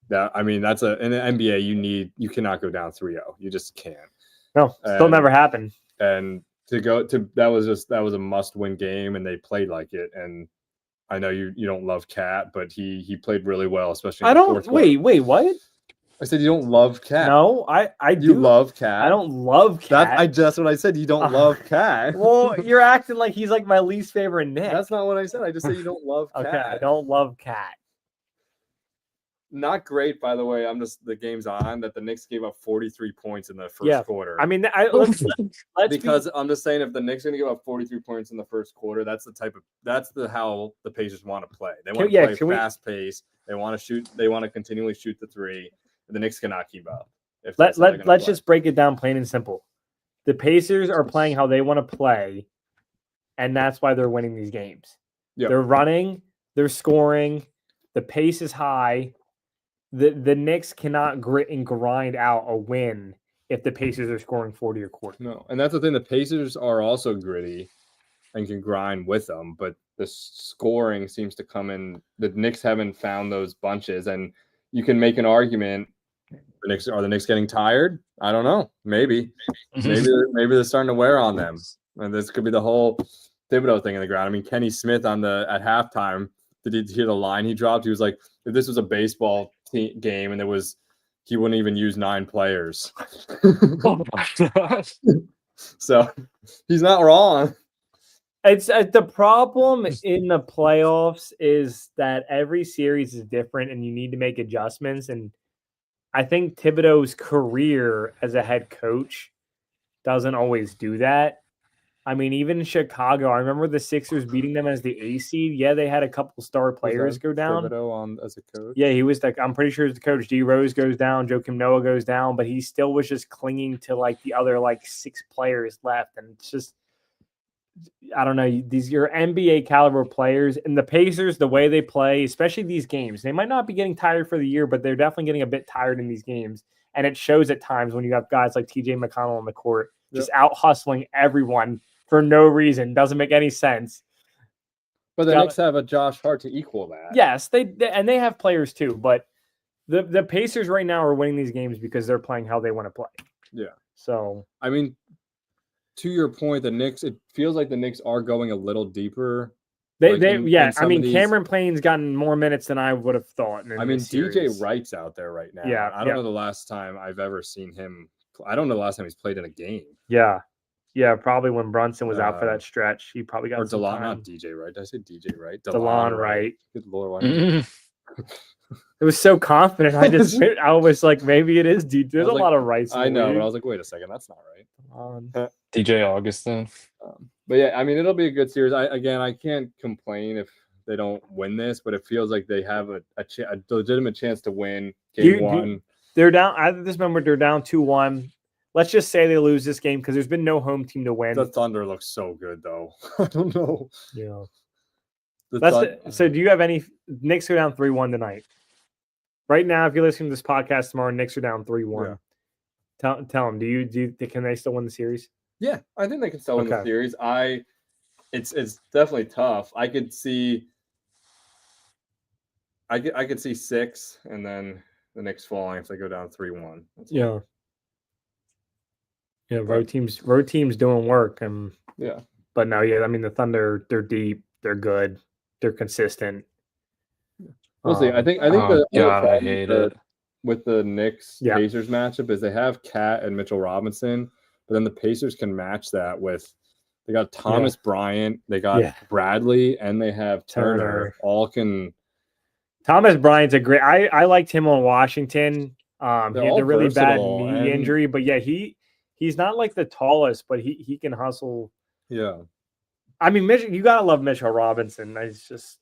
[SPEAKER 1] That's in the NBA. You cannot go down 3-0. You just can't.
[SPEAKER 2] No, still never happened.
[SPEAKER 1] And that was a must-win game, and they played like it. And I know you don't love Cat, but he played really well, especially.
[SPEAKER 2] Wait, what?
[SPEAKER 1] I said you don't love Cat.
[SPEAKER 2] No, I do.
[SPEAKER 1] You love Cat.
[SPEAKER 2] I don't love Cat.
[SPEAKER 1] That's what I said. You don't love Cat.
[SPEAKER 2] Well, you're acting like he's like my least favorite Knick.
[SPEAKER 1] That's not what I said. I just said you don't love Cat.
[SPEAKER 2] Okay, I don't love Cat.
[SPEAKER 1] Not great, by the way. The game's on that the Knicks gave up 43 points in the first quarter.
[SPEAKER 2] I mean,
[SPEAKER 1] because I'm just saying if the Knicks are going to give up 43 points in the first quarter, that's how the Pacers want to play. They want to play fast pace. They want to shoot. They want to continually shoot the 3. And the Knicks cannot keep up.
[SPEAKER 2] Let's just break it down plain and simple. The Pacers are playing how they want to play, and that's why they're winning these games. Yep. They're running, they're scoring, the pace is high. The Knicks cannot grit and grind out a win if the Pacers are scoring 40 a quarter.
[SPEAKER 1] No, and that's the thing. The Pacers are also gritty and can grind with them, but the scoring seems to come in. The Knicks haven't found those bunches, and you can make an argument. Are the Knicks getting tired? I don't know. Maybe they're starting to wear on them, and this could be the whole Thibodeau thing in the ground. I mean, Kenny Smith at halftime. Did you hear the line he dropped? He was like, "If this was a baseball game and he wouldn't even use 9 players."
[SPEAKER 3] Oh my gosh!
[SPEAKER 1] So he's not wrong.
[SPEAKER 2] It's the problem in the playoffs is that every series is different, and you need to make adjustments. And I think Thibodeau's career as a head coach doesn't always do that. I mean, even in Chicago, I remember the Sixers beating them as the A seed. Yeah, they had a couple star players go down.
[SPEAKER 1] Thibodeau as a coach?
[SPEAKER 2] Yeah, he was I'm pretty sure he was the coach. D Rose goes down, Joakim Noah goes down, but he still was just clinging to like the other 6 players left, and it's just I don't know. These are NBA caliber players, and the Pacers, the way they play, especially these games, they might not be getting tired for the year, but they're definitely getting a bit tired in these games, and it shows at times when you have guys like TJ McConnell on the court just out hustling everyone for no reason. Doesn't make any sense.
[SPEAKER 1] But the Knicks have a Josh Hart to equal that.
[SPEAKER 2] Yes, they have players too, but the Pacers right now are winning these games because they're playing how they want to play.
[SPEAKER 1] Yeah.
[SPEAKER 2] So
[SPEAKER 1] I mean, to your point, it feels like the Knicks are going a little deeper.
[SPEAKER 2] I mean, Cameron Payne's gotten more minutes than I would have thought.
[SPEAKER 1] I mean, DJ Wright's out there right now. Yeah. I don't know the last time I've ever seen him. I don't know the last time he's played in a game.
[SPEAKER 2] Yeah. Yeah, probably when Brunson was out for that stretch. He probably got some time.
[SPEAKER 1] Not DJ Wright. Did I say DJ Wright?
[SPEAKER 2] DeLon Wright.
[SPEAKER 1] Good Lord. It
[SPEAKER 2] was so confident. I was like, maybe it is DJ. There's a lot of Wrights.
[SPEAKER 1] I know, but I was like, wait a second. That's not right.
[SPEAKER 3] DJ Augustin.
[SPEAKER 1] But yeah, I mean, it'll be a good series. I can't complain if they don't win this, but it feels like they have a legitimate chance to win game 1.
[SPEAKER 2] They're down. At this moment, they're down 2-1. Let's just say they lose this game because there's been no home team to win.
[SPEAKER 1] The Thunder looks so good, though. I don't know.
[SPEAKER 2] Yeah. So do you have any – Knicks go down 3-1 tonight. Right now, if you're listening to this podcast tomorrow, Knicks are down 3-1. Yeah. Tell them. Can they still win the series?
[SPEAKER 1] Yeah, I think they can still win the
[SPEAKER 2] Okay.
[SPEAKER 1] series. It's definitely tough. I could see 6, and then the Knicks falling if they go down 3-1.
[SPEAKER 2] Yeah. Yeah,
[SPEAKER 1] But
[SPEAKER 2] road teams doing work,
[SPEAKER 1] yeah,
[SPEAKER 2] but no, yeah, I mean the Thunder, they're deep, they're good, they're consistent.
[SPEAKER 1] we'll see. I think
[SPEAKER 3] Oh
[SPEAKER 1] the other
[SPEAKER 3] god, I
[SPEAKER 1] problem
[SPEAKER 3] hate it.
[SPEAKER 1] with the Knicks
[SPEAKER 2] Yeah.
[SPEAKER 1] Pacers matchup is they have Cat and Mitchell Robinson, but then the Pacers can match that with they got Thomas Bryant, they got Bradley, and they have Turner. All can.
[SPEAKER 2] Thomas Bryant's a great. I liked him on Washington. He had
[SPEAKER 1] all
[SPEAKER 2] a really bad
[SPEAKER 1] versatile,
[SPEAKER 2] knee
[SPEAKER 1] and
[SPEAKER 2] injury, but yeah, he's not like the tallest, but he can hustle.
[SPEAKER 1] yeah,
[SPEAKER 2] I mean, you gotta love Mitchell Robinson. It's just.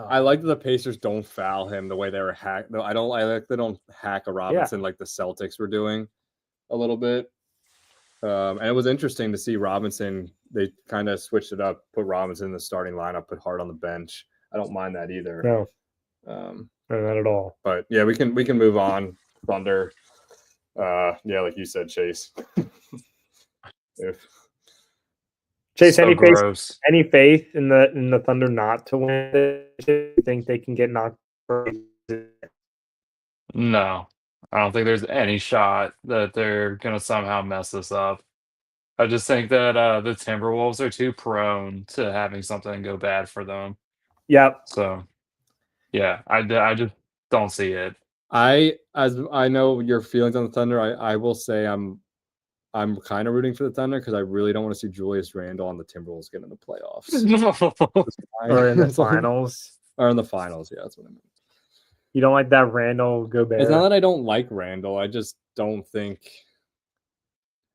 [SPEAKER 1] I like that the Pacers don't foul him the way they were hacked. No, I like they don't hack a Robinson like the Celtics were doing a little bit. And it was interesting to see Robinson. They kind of switched it up, put Robinson in the starting lineup, put Hart on the bench. I don't mind that either.
[SPEAKER 2] No, not at all.
[SPEAKER 1] But yeah, we can move on. Thunder. Yeah, like you said, Chase.
[SPEAKER 2] Chase,
[SPEAKER 3] So gross.
[SPEAKER 2] any faith in the Thunder not to win? Do you think they can get knocked?
[SPEAKER 3] No, I don't think there's any shot that they're gonna somehow mess this up. I just think that the Timberwolves are too prone to having something go bad for them.
[SPEAKER 2] Yep.
[SPEAKER 3] So, yeah, I just don't see it.
[SPEAKER 1] As I know your feelings on the Thunder, I will say I'm kind of rooting for the Thunder because I really don't want to see Julius Randle on the Timberwolves get in the playoffs.
[SPEAKER 2] Or in the finals.
[SPEAKER 1] Or in the finals, yeah, that's what I meant.
[SPEAKER 2] You don't like that Randle Gobert?
[SPEAKER 1] It's not that I don't like Randle. I just don't think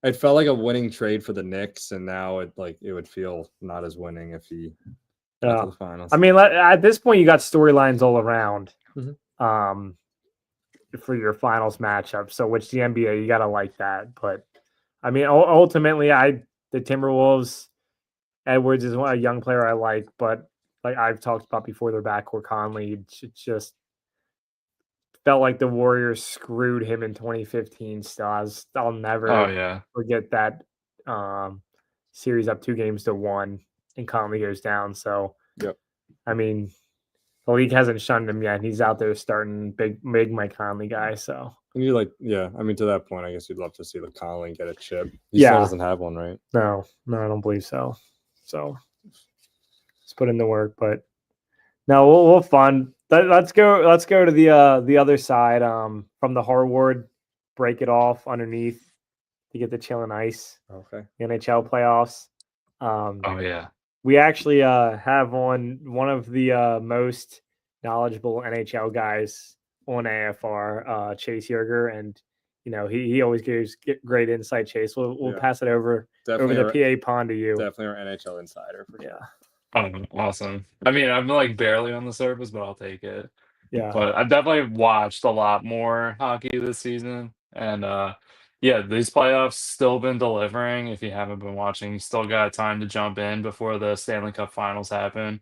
[SPEAKER 1] it felt like a winning trade for the Knicks, and now it would feel not as winning if he got to the finals.
[SPEAKER 2] I mean, at this point, you got storylines all around for your finals matchup. So, which the NBA, you gotta like that. But I mean, ultimately, the Timberwolves. Edwards is a young player I like, but like I've talked about before, their backcourt Conley, it just felt like the Warriors screwed him in 2015. Still, I'll never forget that series up 2-1, and Conley goes down. So, I mean, the league hasn't shunned him yet. He's out there starting big Mike Conley guy. So,
[SPEAKER 1] and you I mean, to that point, I guess you'd love to see the Conley get a chip. He still doesn't have one, right?
[SPEAKER 2] No, I don't believe so. So let's put in the work, but no, we'll fun. Let's go to the other side. From the hardwood, break it off underneath to get the chill and ice.
[SPEAKER 1] Okay.
[SPEAKER 2] The NHL playoffs.
[SPEAKER 3] Oh yeah.
[SPEAKER 2] We actually have on one of the most knowledgeable NHL guys on AFR, Chase Yerger, and he always gives great insight. Chase, we'll pass it over the PA pond to you.
[SPEAKER 1] Definitely our NHL insider for sure.
[SPEAKER 3] Oh, awesome. I mean, I'm barely on the surface, but I'll take it.
[SPEAKER 2] Yeah.
[SPEAKER 3] But I've definitely watched a lot more hockey this season, and these playoffs still been delivering. If you haven't been watching, you still got time to jump in before the Stanley Cup Finals happen,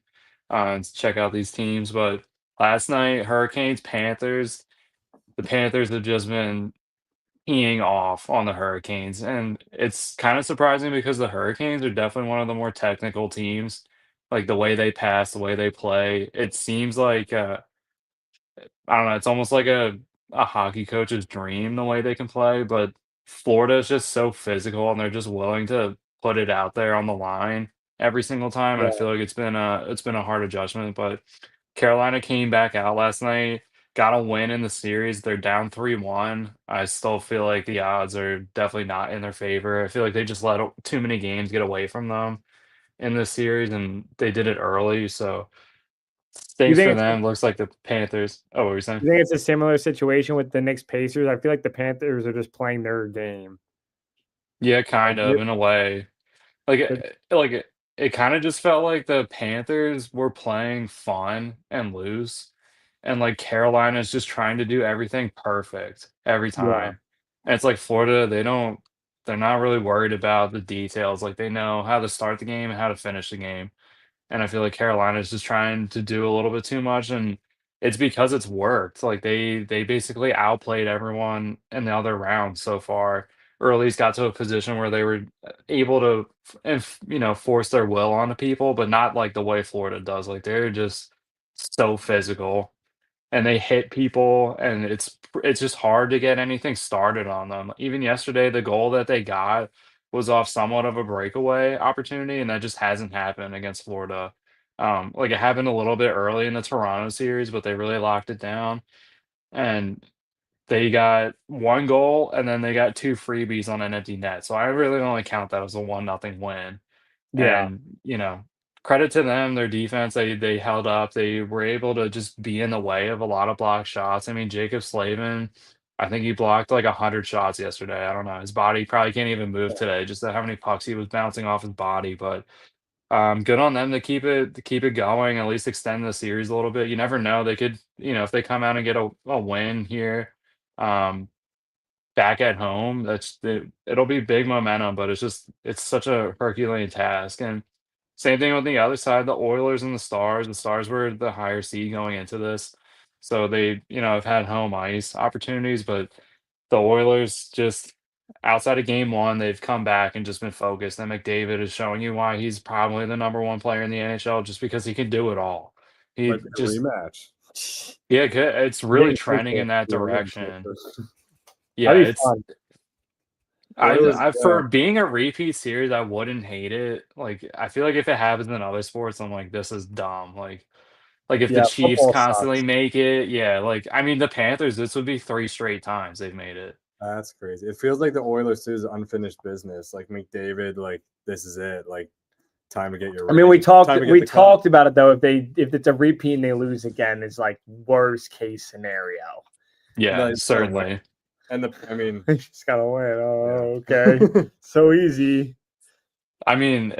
[SPEAKER 3] and check out these teams. But last night, Hurricanes, Panthers. The Panthers have just been peeing off on the Hurricanes, and it's kind of surprising because the Hurricanes are definitely one of the more technical teams. Like the way they pass, the way they play, it seems like I don't know. It's almost like a hockey coach's dream the way they can play. But Florida is just so physical, and they're just willing to put it out there on the line every single time. And I feel like it's been a hard adjustment, but Carolina came back out last night, got a win in the series. They're down 3-1. I still feel like the odds are definitely not in their favor. I feel like they just let too many games get away from them in this series, and they did it early. So thanks for them. Looks like the Panthers. Oh, what were you saying?
[SPEAKER 2] You think it's a similar situation with the Knicks Pacers? I feel like the Panthers are just playing their game.
[SPEAKER 3] Yeah, kind of in a way. It kind of just felt like the Panthers were playing fun and loose, and like Carolina's just trying to do everything perfect every time. And it's like Florida, they're not really worried about the details. Like they know how to start the game and how to finish the game. And I feel like Carolina's just trying to do a little bit too much, and it's because it's worked. Like they basically outplayed everyone in the other round so far, or at least got to a position where they were able to force their will onto people, but not like the way Florida does. Like they're just so physical and they hit people, and it's just hard to get anything started on them. Even yesterday, the goal that they got was off somewhat of a breakaway opportunity, and that just hasn't happened against Florida. Like it happened a little bit early in the Toronto series, but they really locked it down, and they got one goal, and then they got two freebies on an empty net. So I really only count that as a 1-0 win.
[SPEAKER 2] Yeah.
[SPEAKER 3] And, credit to them, their defense, they held up. They were able to just be in the way of a lot of blocked shots. I mean, Jacob Slavin, I think he blocked like 100 shots yesterday. I don't know. His body probably can't even move today, just how many pucks he was bouncing off his body. But good on them to keep it going, at least extend the series a little bit. You never know. They could, if they come out and get a win here. Um, Back at home, it'll be big momentum, but it's such a Herculean task, and same thing with the other side, the Oilers and the Stars. The Stars were the higher seed going into this, so they, have had home ice opportunities, but the Oilers just outside of game 1, they've come back and just been focused, and McDavid is showing you why he's probably the number 1 player in the NHL just because he can do it all.
[SPEAKER 1] Might
[SPEAKER 3] He
[SPEAKER 1] be a
[SPEAKER 3] just
[SPEAKER 1] rematch.
[SPEAKER 3] Yeah, it's
[SPEAKER 2] I'm
[SPEAKER 3] really
[SPEAKER 2] getting
[SPEAKER 3] trending in
[SPEAKER 2] hopeful.
[SPEAKER 3] that
[SPEAKER 1] Yeah, I'm getting
[SPEAKER 3] direction.
[SPEAKER 1] closer.
[SPEAKER 3] Yeah,
[SPEAKER 2] That'd be
[SPEAKER 3] it's
[SPEAKER 2] fun.
[SPEAKER 1] Oilers,
[SPEAKER 3] I for being a repeat series, I wouldn't hate it. Like, I feel like if it happens in other sports, I'm like, this is dumb. Like if the
[SPEAKER 2] Yeah,
[SPEAKER 3] Chiefs
[SPEAKER 2] football
[SPEAKER 3] constantly
[SPEAKER 2] sucks.
[SPEAKER 3] make it, yeah. Like, I mean, the Panthers, this would be 3 straight times they've made it.
[SPEAKER 1] that's crazy. It feels like the Oilers too is unfinished business. Like McDavid, like this is it. Like time to get your
[SPEAKER 2] I mean,
[SPEAKER 1] ring. Time to get
[SPEAKER 2] we
[SPEAKER 1] the cup.
[SPEAKER 2] talked about it though. If it's a repeat and they lose again, it's like worst case scenario.
[SPEAKER 1] No,
[SPEAKER 3] Yeah,
[SPEAKER 1] you just gotta win.
[SPEAKER 3] certainly.
[SPEAKER 1] And
[SPEAKER 2] Just gotta win. Oh, okay. So easy.
[SPEAKER 3] I mean,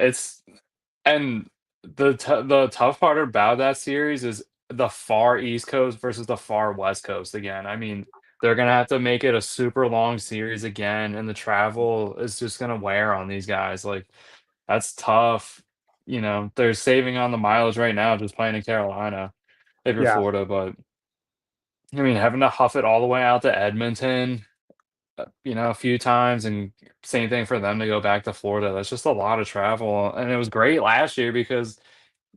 [SPEAKER 3] and the tough part about that series is the far East Coast versus the far West Coast again. I mean, they're gonna have to make it a super long series again, and the travel is just gonna wear on these guys. Like, that's tough. They're saving on the mileage right now just playing in Carolina if you're
[SPEAKER 2] Yeah.
[SPEAKER 3] Florida, but I mean, having to huff it all the way out to Edmonton, a few times, and same thing for them to go back to Florida. That's just a lot of travel, and it was great last year because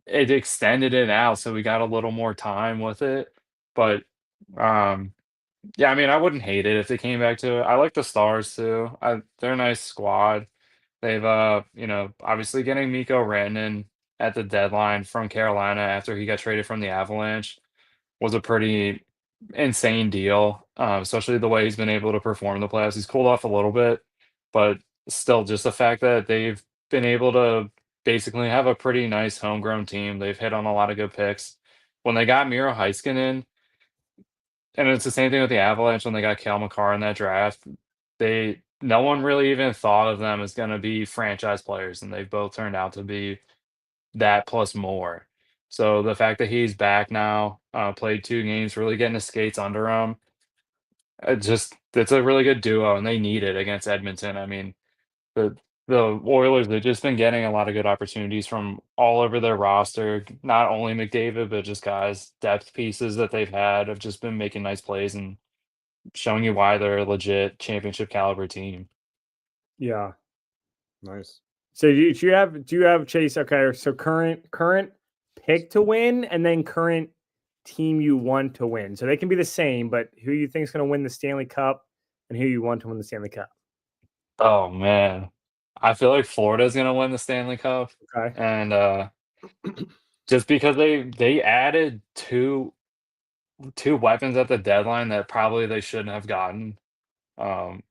[SPEAKER 3] it extended it out, so we got a little more time with it. But, um, yeah, I mean, I wouldn't hate it if they came back to it. I like the Stars too. They're a nice squad. They've, obviously getting Mikko Rantanen at the deadline from Carolina after he got traded from the Avalanche was a pretty insane deal, especially the way he's been able to perform in the playoffs. He's cooled off a little bit, but still, just the fact that they've been able to basically have a pretty nice homegrown team. They've hit on a lot of good picks. When they got Miro Heiskanen, and it's the same thing with the Avalanche when they got Cale Makar in that draft. No one really even thought of them as going to be franchise players, and they've both turned out to be that plus more. So the fact that he's back now, played 2 games, really getting his skates under him, it's a really good duo, and they need it against Edmonton. I mean, the the Oilers, they've just been getting a lot of good opportunities from all over their roster, not only McDavid, but just guys, depth pieces that they've had have just been making nice plays and showing you why they're a legit championship caliber team.
[SPEAKER 2] Yeah.
[SPEAKER 1] Nice.
[SPEAKER 2] So do you have Chase? Okay, so current pick to win, and then current team you want to win. So they can be the same, but who you think is going to win the Stanley Cup, and who you want to win the Stanley Cup?
[SPEAKER 3] Oh, man. I feel like Florida's gonna win the Stanley Cup,
[SPEAKER 2] Okay.
[SPEAKER 3] and, just because they added 2 weapons at the deadline that probably they shouldn't have gotten. Um,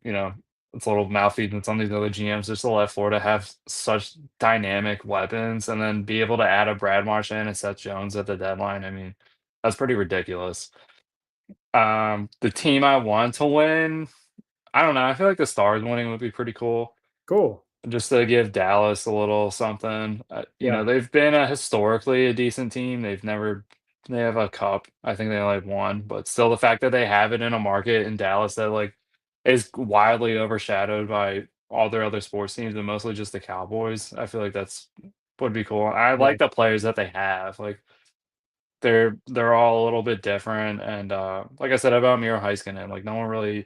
[SPEAKER 3] you know, it's a little malfeasance on these other GMs just to let Florida have such dynamic weapons and then be able to add a Brad Marchand and Seth Jones at the deadline. I mean, that's pretty ridiculous. The team I want to win, I don't know. I feel like the Stars winning would be pretty cool.
[SPEAKER 2] Cool.
[SPEAKER 3] Just to give Dallas a little something.
[SPEAKER 2] Yeah.
[SPEAKER 3] They've been a historically a decent team. They have a cup. I think they only have 1, but still the fact that they have it in a market in Dallas that like is wildly overshadowed by all their other sports teams and mostly just the Cowboys. I feel like that's would be cool. I
[SPEAKER 2] Yeah.
[SPEAKER 3] like the players that they have. Like they're all a little bit different, and like I said about Miro Heiskanen, like no one really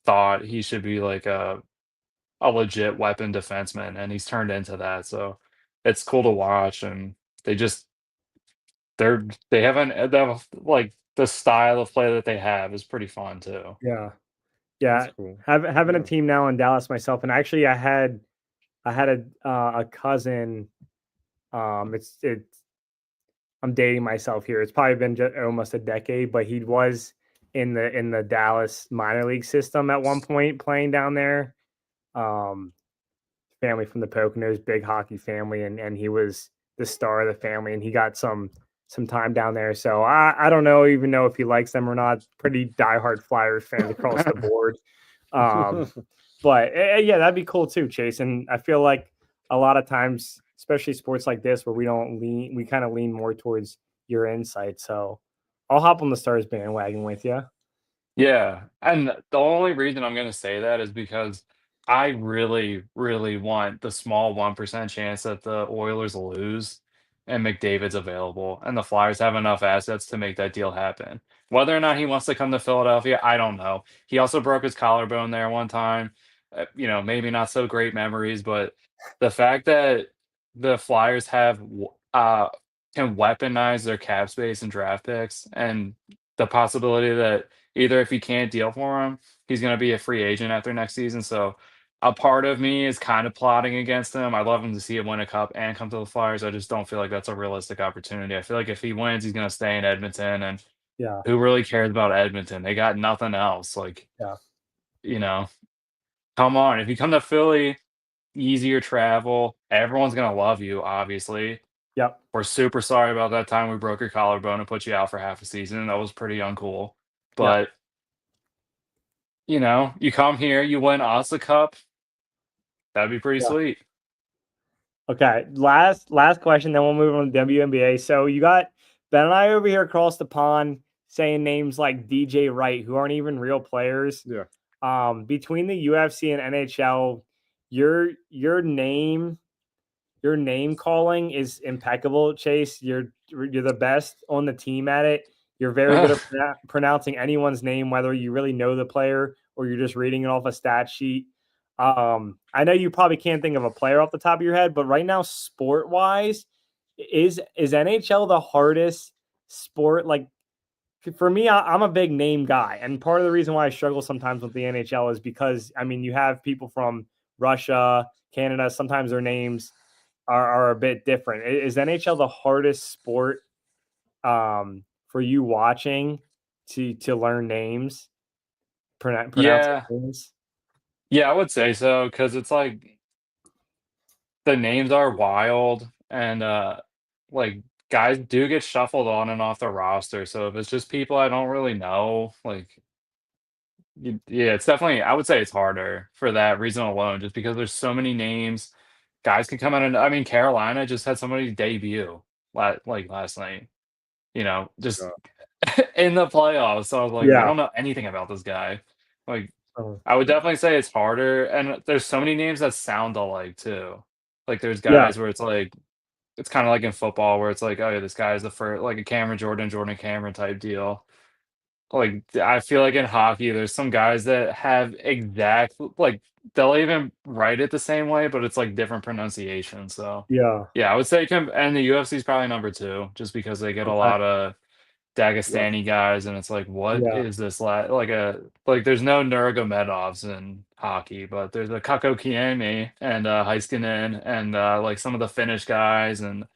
[SPEAKER 3] thought he should be like a legit weapon defenseman, and he's turned into that. So it's cool to watch, and they just they haven't they have, like the style of play that they have is pretty fun too.
[SPEAKER 2] Yeah.
[SPEAKER 1] That's
[SPEAKER 2] Yeah.
[SPEAKER 1] cool.
[SPEAKER 2] Having a
[SPEAKER 1] Yeah.
[SPEAKER 2] team now in Dallas myself, and actually I had a cousin. It's I'm dating myself here. It's probably been almost a decade, but he was in the Dallas minor league system at one point playing down there. Um, Family from the Poconos, big hockey family, and he was the star of the family, and he got some time down there. So I don't know even know if he likes them or not. Pretty diehard Flyers fans across the board. Um, but yeah, that'd be cool too, Chase. And I feel like a lot of times, especially sports like this, where we kind of lean more towards your insight. So I'll hop on the Stars bandwagon with you.
[SPEAKER 3] Yeah, and the only reason I'm gonna say that is because I really, really want the small 1% chance that the Oilers lose and McDavid's available, and the Flyers have enough assets to make that deal happen. Whether or not he wants to come to Philadelphia, I don't know. He also broke his collarbone there one time. Maybe not so great memories, but the fact that the Flyers can weaponize their cap space and draft picks, and the possibility that either if he can't deal for him, he's gonna be a free agent after next season, so a part of me is kind of plotting against him. I'd love him to see him win a cup and come to the Flyers. I just don't feel like that's a realistic opportunity. I feel like if he wins, he's gonna stay in Edmonton, and
[SPEAKER 2] Yeah,
[SPEAKER 3] who really cares about Edmonton? They got nothing else. Like,
[SPEAKER 2] yeah,
[SPEAKER 3] you know, come on. If you come to Philly, easier travel. Everyone's gonna love you, obviously.
[SPEAKER 2] yep,
[SPEAKER 3] We're super sorry about that time we broke your collarbone and put you out for half a season. That was pretty uncool.
[SPEAKER 2] yep,
[SPEAKER 3] But you come here, you win us a cup, that'd be pretty
[SPEAKER 2] yeah.
[SPEAKER 3] sweet.
[SPEAKER 2] Okay, last question, then we'll move on to WNBA. So you got Ben and I over here across the pond saying names like DJ Wright, who aren't even real players.
[SPEAKER 1] Yeah.
[SPEAKER 2] Between the UFC and NHL, your name calling is impeccable, Chase. You're the best on the team at it. You're very good at pronouncing anyone's name, whether you really know the player or you're just reading it off a stat sheet. I know you probably can't think of a player off the top of your head, but right now, sport wise, is NHL the hardest sport? Like for me, I'm a big name guy, and part of the reason why I struggle sometimes with the NHL is because I mean you have people from Russia, Canada. Sometimes their names are a bit different. Is NHL the hardest sport for you watching to learn names, pronounce
[SPEAKER 3] Yeah.
[SPEAKER 2] names?
[SPEAKER 3] Yeah, I would say so because it's like the names are wild and, like, guys do get shuffled on and off the roster, so if it's just people I don't really know, like, yeah, it's definitely I would say it's harder for that reason alone just because there's so many names. Guys can come out and I mean, Carolina just had somebody debut last night, just
[SPEAKER 1] Yeah.
[SPEAKER 3] in the playoffs, so I was like, "I
[SPEAKER 2] Yeah.
[SPEAKER 3] don't know anything about this guy." Like,
[SPEAKER 2] Oh,
[SPEAKER 3] I would definitely say it's harder, and there's so many names that sound alike too. Like, there's
[SPEAKER 2] yeah.
[SPEAKER 3] guys where it's like it's kinda like in football where it's like, "Oh, yeah, this guy is the first like a Cameron Jordan, Jordan Cameron type deal. Like, I feel like in hockey, there's some guys that have exact like, they'll even write it the same way, but it's, like, different pronunciation, so,
[SPEAKER 2] Yeah.
[SPEAKER 3] yeah, I would say and the UFC is probably number 2 just because they get a
[SPEAKER 2] Okay.
[SPEAKER 3] lot of
[SPEAKER 1] Yeah.
[SPEAKER 3] Dagestani guys, and it's like, what
[SPEAKER 2] Yeah.
[SPEAKER 3] is this there's no Nurmagomedovs in hockey, but there's a Kakko and, Heiskanen and, like, some of the Finnish guys, and,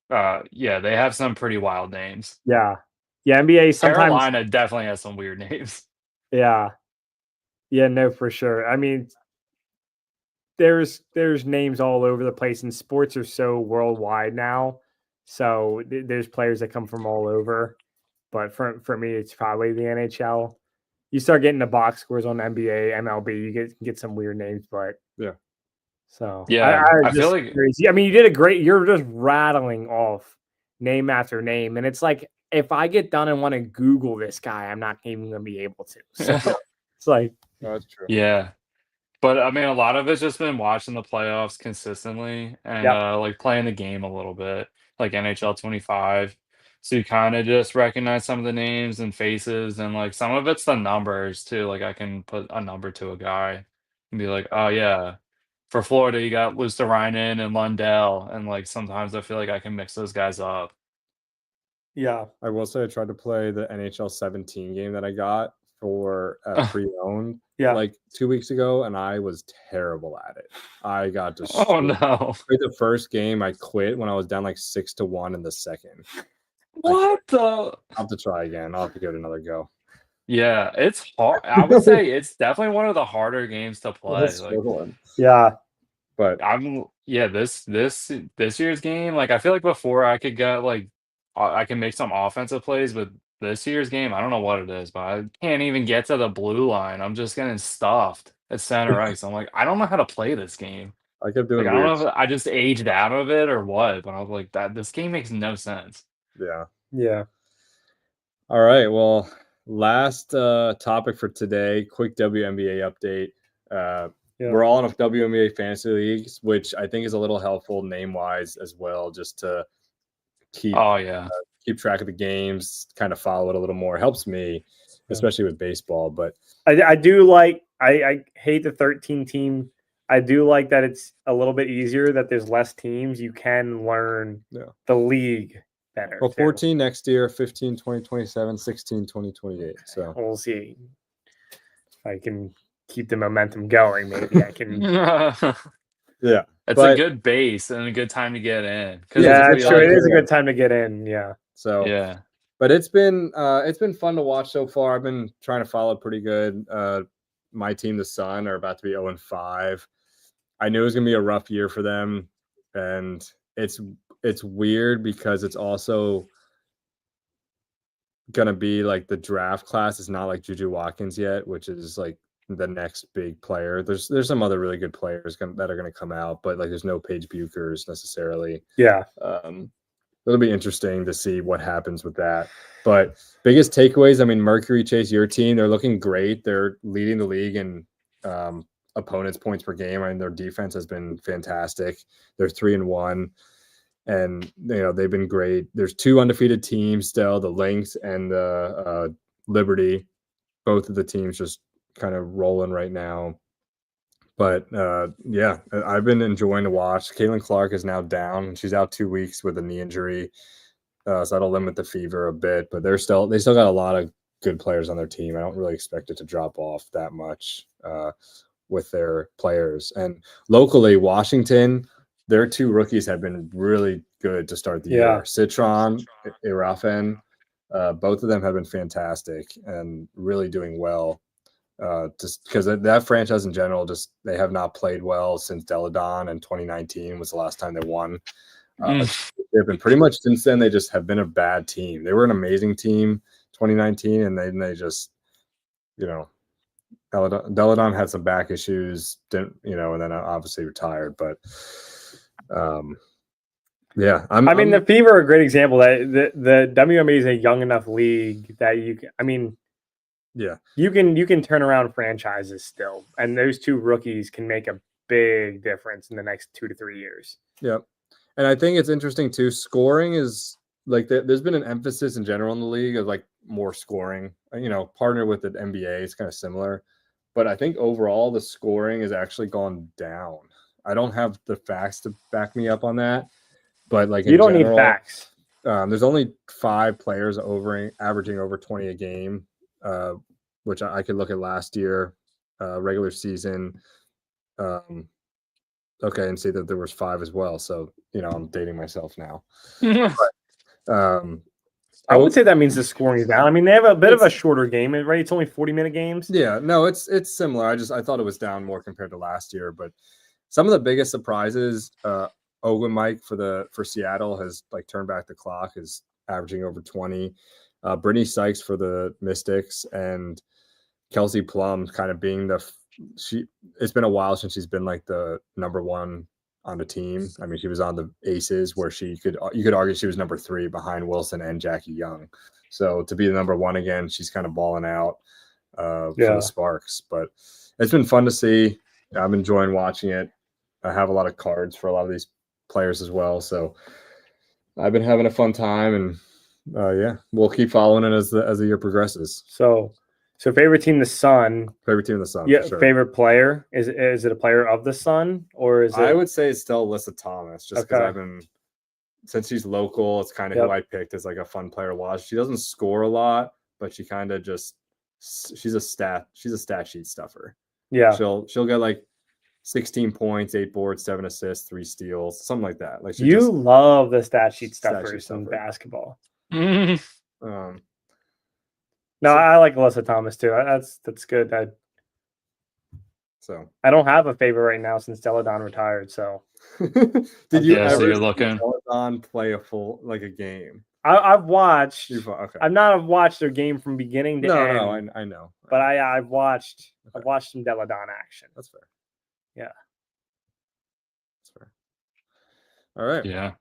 [SPEAKER 3] yeah, they have some pretty wild names.
[SPEAKER 2] Yeah. Yeah. NBA sometimes.
[SPEAKER 3] Carolina definitely has some weird names.
[SPEAKER 2] Yeah. Yeah. No, for sure. I mean, there's names all over the place, and sports are so worldwide now. So there's players that come from all over. But for me, it's probably the NHL. You start getting the box scores on NBA, MLB, you get some weird names, but
[SPEAKER 1] Yeah.
[SPEAKER 2] so
[SPEAKER 3] Yeah,
[SPEAKER 2] I
[SPEAKER 3] I feel
[SPEAKER 2] just
[SPEAKER 3] like
[SPEAKER 2] crazy. I mean, you did a great. You're just rattling off name after name, and it's like if I get done and want to Google this guy, I'm not even gonna be able to. So it's like,
[SPEAKER 1] No, that's true.
[SPEAKER 3] Yeah. But, I mean, a lot of it's just been watching the playoffs consistently and,
[SPEAKER 2] yep,
[SPEAKER 3] like, playing the game a little bit, like NHL 25. So you kind of just recognize some of the names and faces, and like some of it's the numbers too. Like I can put a number to a guy and be like, oh yeah, for Florida you got Lusterainen and Lundell, and like sometimes I feel like I can mix those guys up.
[SPEAKER 2] Yeah.
[SPEAKER 1] I will say I tried to play the NHL 17 game that I got for pre-owned
[SPEAKER 2] Yeah.
[SPEAKER 1] like 2 weeks ago, and I was terrible at it. I got
[SPEAKER 3] Oh
[SPEAKER 1] destroyed.
[SPEAKER 3] no!
[SPEAKER 1] The first game I quit when I was down like 6-1 in the second.
[SPEAKER 3] What the?
[SPEAKER 1] I'll have to try again. I'll have to give it another go.
[SPEAKER 3] Yeah, it's hard. I would say it's definitely one of the harder games to play. Like
[SPEAKER 2] Yeah.
[SPEAKER 1] but
[SPEAKER 3] this year's game, like I feel like before I could get like I can make some offensive plays, but this year's game, I don't know what it is, but I can't even get to the blue line. I'm just getting stuffed at center ice. I'm like, I don't know how to play this game.
[SPEAKER 1] I kept
[SPEAKER 3] Like
[SPEAKER 1] doing
[SPEAKER 3] I don't
[SPEAKER 1] weird.
[SPEAKER 3] know if I just aged out of it or what, but I was like, that this game makes no sense.
[SPEAKER 1] Yeah.
[SPEAKER 2] Yeah.
[SPEAKER 1] All right. Well, last topic for today, quick WNBA update. We're all in a WNBA fantasy leagues, which I think is a little helpful name-wise as well, just to keep track of the games, kind of follow it a little more. It helps me, especially with baseball. But
[SPEAKER 2] I do like I hate the 13 team. I do like that it's a little bit easier, that there's less teams. You can learn the league better.
[SPEAKER 1] Well, 14 next year, 15, 2027, 16, 2028. So
[SPEAKER 2] we'll see if I can keep the momentum going. Maybe I can.
[SPEAKER 1] Yeah.
[SPEAKER 3] It's a good base and a good time to get in.
[SPEAKER 2] Yeah, it's true. It is a good time to get in. Yeah.
[SPEAKER 1] So
[SPEAKER 3] yeah.
[SPEAKER 1] But it's been fun to watch so far. I've been trying to follow pretty good. My team, the Sun, are about to be 0-5. I knew it was gonna be a rough year for them, and it's weird because it's also gonna be like the draft class is not like Juju Watkins yet, which is like the next big player. There's some other really good players that are gonna come out, but like there's no Paige Buchers necessarily.
[SPEAKER 2] Yeah.
[SPEAKER 1] It'll be interesting to see what happens with that. But biggest takeaways, I mean, Mercury Chase, your team, they're looking great. They're leading the league in opponents' points per game. I mean, their defense has been fantastic. They're 3-1, and they've been great. There's 2 undefeated teams still, the Lynx and the Liberty. Both of the teams just kind of rolling right now. But yeah, I've been enjoying to watch. Caitlin Clark is now down. She's out 2 weeks with a knee injury, so that'll limit the fever a bit. But they still got a lot of good players on their team. I don't really expect it to drop off that much with their players. And locally, Washington, their 2 rookies have been really good to start the year. Citron, Irafen, both of them have been fantastic and really doing well. Just because that franchise in general, they have not played well since Deladon, and 2019 was the last time they won. They've been pretty much since then. They just have been a bad team. They were an amazing team 2019, and then they just, Deladon had some back issues, and then obviously retired. But yeah,
[SPEAKER 2] the Fever are a great example that the WNBA is a young enough league that you can. I mean.
[SPEAKER 1] Yeah,
[SPEAKER 2] you can turn around franchises still, and those 2 rookies can make a big difference in the next 2 to 3 years.
[SPEAKER 1] Yeah, and I think it's interesting too. Scoring is like there's been an emphasis in general in the league of like more scoring. Partnered with the NBA, it's kind of similar, but I think overall the scoring has actually gone down. I don't have the facts to back me up on that, but like
[SPEAKER 2] you don't need facts.
[SPEAKER 1] There's only 5 players averaging over 20 a game. Which I could look at last year, regular season. Okay, and see that there was 5 as well. So I'm dating myself now. But,
[SPEAKER 2] I would say that means the scoring is down. I mean, they have a bit of a shorter game, right? It's only 40-minute games.
[SPEAKER 1] Yeah, no, it's similar. I thought it was down more compared to last year, but some of the biggest surprises, Owen Mike for Seattle has like turned back the clock, is averaging over 20. Brittany Sykes for the Mystics, and Kelsey Plum kind of being it's been a while since she's been like the number 1 on the team. I mean, she was on the Aces where you could argue she was number 3 behind Wilson and Jackie Young. So to be the number 1 again, she's kind of balling out for the Sparks. But it's been fun to see. I'm enjoying watching it. I have a lot of cards for a lot of these players as well. So I've been having a fun time, and Yeah, we'll keep following it as the year progresses.
[SPEAKER 2] So favorite team, the Sun.
[SPEAKER 1] Favorite team in the Sun.
[SPEAKER 2] Yeah,
[SPEAKER 1] for sure.
[SPEAKER 2] favorite player is it a player of the Sun or is it?
[SPEAKER 1] I would say it's still Alyssa Thomas, just because
[SPEAKER 2] Okay.
[SPEAKER 1] I've been since she's local. It's kind of
[SPEAKER 2] Yep.
[SPEAKER 1] who I picked as like a fun player to watch. She doesn't score a lot, but she kind of just she's a stat sheet stuffer.
[SPEAKER 2] Yeah.
[SPEAKER 1] She'll get like 16 points, 8 boards, 7 assists, 3 steals, something like that. Like
[SPEAKER 2] You love the stat sheet
[SPEAKER 1] Stat sheet
[SPEAKER 2] stuffers in
[SPEAKER 1] stuffer.
[SPEAKER 2] basketball.
[SPEAKER 3] Mhm.
[SPEAKER 2] No,
[SPEAKER 1] So-
[SPEAKER 2] I like Alyssa Thomas too. That's good.
[SPEAKER 1] So
[SPEAKER 2] I don't have a favorite right now since Deladon retired. So
[SPEAKER 1] did you
[SPEAKER 3] Yeah, so
[SPEAKER 1] ever
[SPEAKER 3] you're
[SPEAKER 1] see
[SPEAKER 3] looking.
[SPEAKER 1] Peloton play a full like a game?
[SPEAKER 2] I've watched.
[SPEAKER 1] Okay.
[SPEAKER 2] I've not watched their game from beginning to
[SPEAKER 1] No,
[SPEAKER 2] end.
[SPEAKER 1] I know.
[SPEAKER 2] But I've watched
[SPEAKER 1] Okay.
[SPEAKER 2] some Deladon action.
[SPEAKER 1] That's fair.
[SPEAKER 2] Yeah.
[SPEAKER 1] That's fair. All right.
[SPEAKER 3] Yeah.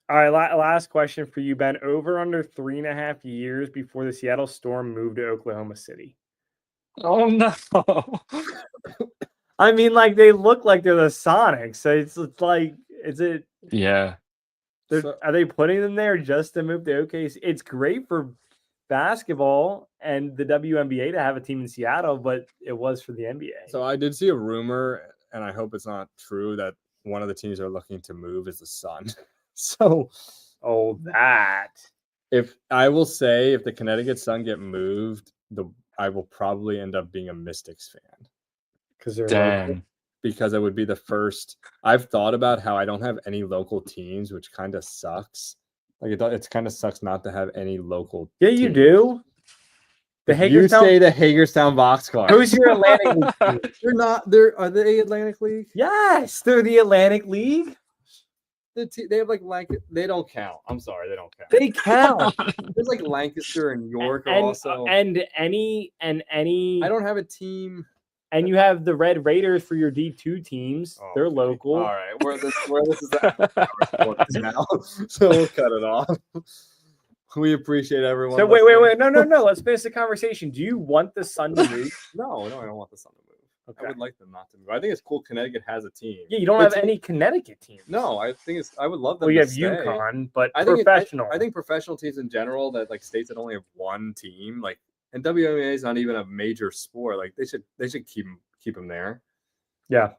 [SPEAKER 2] All right, last question for you, Ben. Over under 3.5 years before the Seattle Storm moved to Oklahoma City.
[SPEAKER 3] Oh no.
[SPEAKER 2] I mean, like they look like they're the Sonics. So it's like, is it?
[SPEAKER 3] Yeah.
[SPEAKER 2] Are they putting them there just to move to OKC? It's great for basketball and the WNBA to have a team in Seattle, but it was for the NBA.
[SPEAKER 1] So I did see a rumor, and I hope it's not true, that one of the teams are looking to move is the Sun. So,
[SPEAKER 2] that.
[SPEAKER 1] if I will say, if the Connecticut Sun get moved, I will probably end up being a Mystics fan
[SPEAKER 2] Because they're local.
[SPEAKER 3] Dang.
[SPEAKER 1] because it would be the first. I've thought about how I don't have any local teams, which kind of sucks. Like it kind of sucks not to have any local.
[SPEAKER 2] Yeah, you
[SPEAKER 1] team.
[SPEAKER 2] do. The
[SPEAKER 1] You
[SPEAKER 2] Hagerstown.
[SPEAKER 1] say the Hagerstown Boxcar.
[SPEAKER 2] Who's your Atlantic League team?
[SPEAKER 1] They're not. Are they Atlantic League?
[SPEAKER 2] Yes, they're the Atlantic League.
[SPEAKER 1] They have like They don't count. I'm sorry, they don't count.
[SPEAKER 2] They count.
[SPEAKER 1] There's like Lancaster and York are
[SPEAKER 2] and,
[SPEAKER 1] also.
[SPEAKER 2] and any.
[SPEAKER 1] I don't have a team.
[SPEAKER 2] And you have the Red Raiders for your D2 teams.
[SPEAKER 1] Oh,
[SPEAKER 2] They're
[SPEAKER 1] okay.
[SPEAKER 2] local.
[SPEAKER 1] All right, where this is at now, so we'll cut it off. We appreciate everyone.
[SPEAKER 2] So wait. No. Let's finish the conversation. Do you want the Sun to move?
[SPEAKER 1] No, I don't want the Sun to move.
[SPEAKER 2] Okay.
[SPEAKER 1] I would like them not to move. I think it's cool. Connecticut has a team.
[SPEAKER 2] Yeah, you don't have any Connecticut teams.
[SPEAKER 1] No, I think I would love them.
[SPEAKER 2] Well, you
[SPEAKER 1] to
[SPEAKER 2] have
[SPEAKER 1] stay.
[SPEAKER 2] UConn, but
[SPEAKER 1] I think
[SPEAKER 2] professional.
[SPEAKER 1] I think professional teams in general, that like states that only have one team, like, and WNBA is not even a major sport. Like they should keep them there.
[SPEAKER 2] Yeah,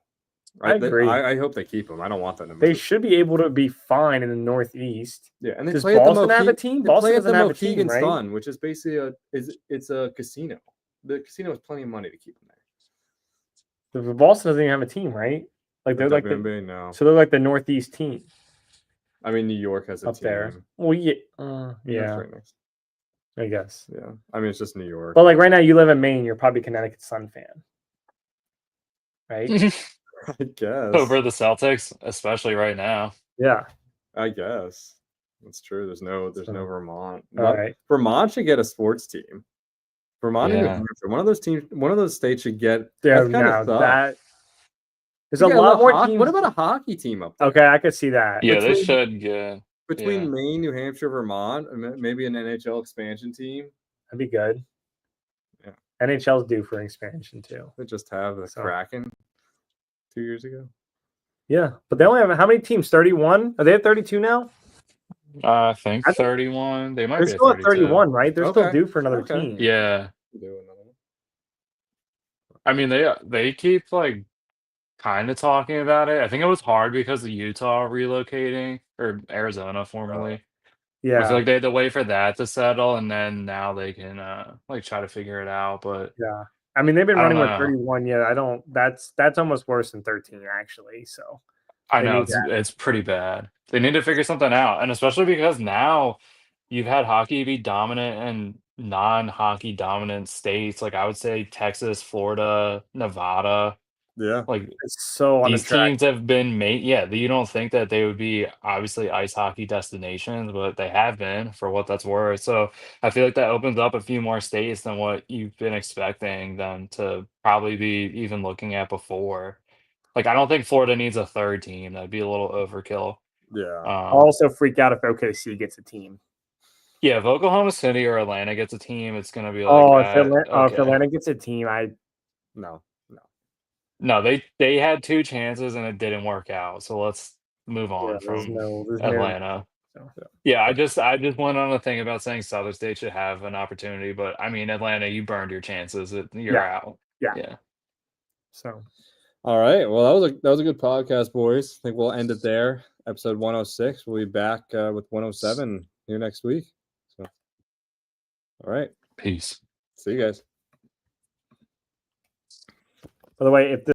[SPEAKER 2] I agree.
[SPEAKER 1] I hope they keep them. I don't want them to move.
[SPEAKER 2] They should be able to be fine in the Northeast.
[SPEAKER 1] Yeah, and they
[SPEAKER 2] Does
[SPEAKER 1] play at
[SPEAKER 2] Boston
[SPEAKER 1] the
[SPEAKER 2] have a team?
[SPEAKER 1] They
[SPEAKER 2] Boston
[SPEAKER 1] play at the
[SPEAKER 2] doesn't have a team,
[SPEAKER 1] Mohegan
[SPEAKER 2] right?
[SPEAKER 1] Sun, which is basically it's a casino. The casino has plenty of money to keep them there.
[SPEAKER 2] Boston doesn't even have a team, right? Like they're like
[SPEAKER 1] WNBA, no.
[SPEAKER 2] so they're like the Northeast team
[SPEAKER 1] I mean, New York has a
[SPEAKER 2] up
[SPEAKER 1] team.
[SPEAKER 2] there. Well, yeah,
[SPEAKER 1] That's
[SPEAKER 2] yeah,
[SPEAKER 1] right next.
[SPEAKER 2] I guess.
[SPEAKER 1] Yeah, I mean it's just New York.
[SPEAKER 2] But like right now, you live in Maine. You're probably a Connecticut Sun fan, right?
[SPEAKER 1] I guess.
[SPEAKER 3] Over the Celtics, especially right now.
[SPEAKER 2] Yeah.
[SPEAKER 1] I guess that's true. There's no Vermont.
[SPEAKER 2] All right.
[SPEAKER 1] Vermont should get a sports team. Vermont and New
[SPEAKER 3] Yeah.
[SPEAKER 1] Hampshire. One of those states should get.
[SPEAKER 2] Yeah.
[SPEAKER 1] That's kinda
[SPEAKER 2] Now
[SPEAKER 1] sucks.
[SPEAKER 2] that there's
[SPEAKER 1] You
[SPEAKER 2] a
[SPEAKER 1] got
[SPEAKER 2] lot more
[SPEAKER 1] hockey.
[SPEAKER 2] teams.
[SPEAKER 1] What about a hockey team up there?
[SPEAKER 2] Okay, I could see that.
[SPEAKER 3] Yeah, they
[SPEAKER 1] Between-
[SPEAKER 3] should get.
[SPEAKER 1] Between
[SPEAKER 3] Yeah.
[SPEAKER 1] Maine, New Hampshire, Vermont, and maybe an NHL expansion team.
[SPEAKER 2] That'd be good.
[SPEAKER 1] Yeah.
[SPEAKER 2] NHL's due for expansion too.
[SPEAKER 1] They just have the
[SPEAKER 2] So-
[SPEAKER 1] Kraken 2 years ago.
[SPEAKER 2] Yeah, but they only have how many teams? 31? Are they at 32 now?
[SPEAKER 3] I think
[SPEAKER 2] I think-
[SPEAKER 3] 31. They might
[SPEAKER 2] They're
[SPEAKER 3] be
[SPEAKER 2] still
[SPEAKER 3] at
[SPEAKER 2] at
[SPEAKER 3] 32.
[SPEAKER 2] 31, right? They're still
[SPEAKER 1] Okay.
[SPEAKER 2] due for another
[SPEAKER 1] Okay.
[SPEAKER 2] team.
[SPEAKER 3] Yeah.
[SPEAKER 1] Do another one.
[SPEAKER 3] I mean, they keep like kind of talking about it. I think it was hard because of Utah relocating, or Arizona formerly. I
[SPEAKER 2] Yeah.
[SPEAKER 3] feel like they had to wait for that to settle, and then now they can like try to figure it out. But
[SPEAKER 2] Yeah. I mean, they've been
[SPEAKER 3] I
[SPEAKER 2] running
[SPEAKER 3] don't
[SPEAKER 2] with
[SPEAKER 3] know.
[SPEAKER 2] 31. Yeah, I don't. That's almost worse than 13 actually. So
[SPEAKER 3] I
[SPEAKER 2] They
[SPEAKER 3] know
[SPEAKER 2] need
[SPEAKER 3] it's pretty bad. They need to figure something out, and especially because now you've had hockey be dominant in non-hockey dominant states. Like I would say Texas, Florida, Nevada.
[SPEAKER 1] Yeah.
[SPEAKER 3] Like
[SPEAKER 2] it's so
[SPEAKER 3] these
[SPEAKER 2] unattractive.
[SPEAKER 3] teams have been made. Yeah, you don't think that they would be obviously ice hockey destinations, but they have been for what that's worth. So I feel like that opens up a few more states than what you've been expecting them to probably be even looking at before. Like I don't think Florida needs a third team. That'd be a little overkill.
[SPEAKER 1] Yeah.
[SPEAKER 2] I'll also freak out if OKC gets a team.
[SPEAKER 3] Yeah, if Oklahoma City or Atlanta gets a team, it's gonna be like,
[SPEAKER 2] If
[SPEAKER 3] okay.
[SPEAKER 2] Atlanta gets a team,
[SPEAKER 1] No.
[SPEAKER 3] No, they had two chances and it didn't work out. So let's move on
[SPEAKER 2] there's
[SPEAKER 3] from
[SPEAKER 2] no
[SPEAKER 3] Atlanta.
[SPEAKER 2] So
[SPEAKER 3] Yeah, I just went on a thing about saying Southern State should have an opportunity, but I mean Atlanta, you burned your chances. You're
[SPEAKER 2] Yeah.
[SPEAKER 3] out.
[SPEAKER 2] Yeah.
[SPEAKER 3] Yeah.
[SPEAKER 2] So
[SPEAKER 1] All right. Well, that was a good podcast, boys. I think we'll end it there. Episode 106. We'll be back with 107 here next week. So, all right.
[SPEAKER 3] Peace.
[SPEAKER 1] See you guys.
[SPEAKER 2] by the way, if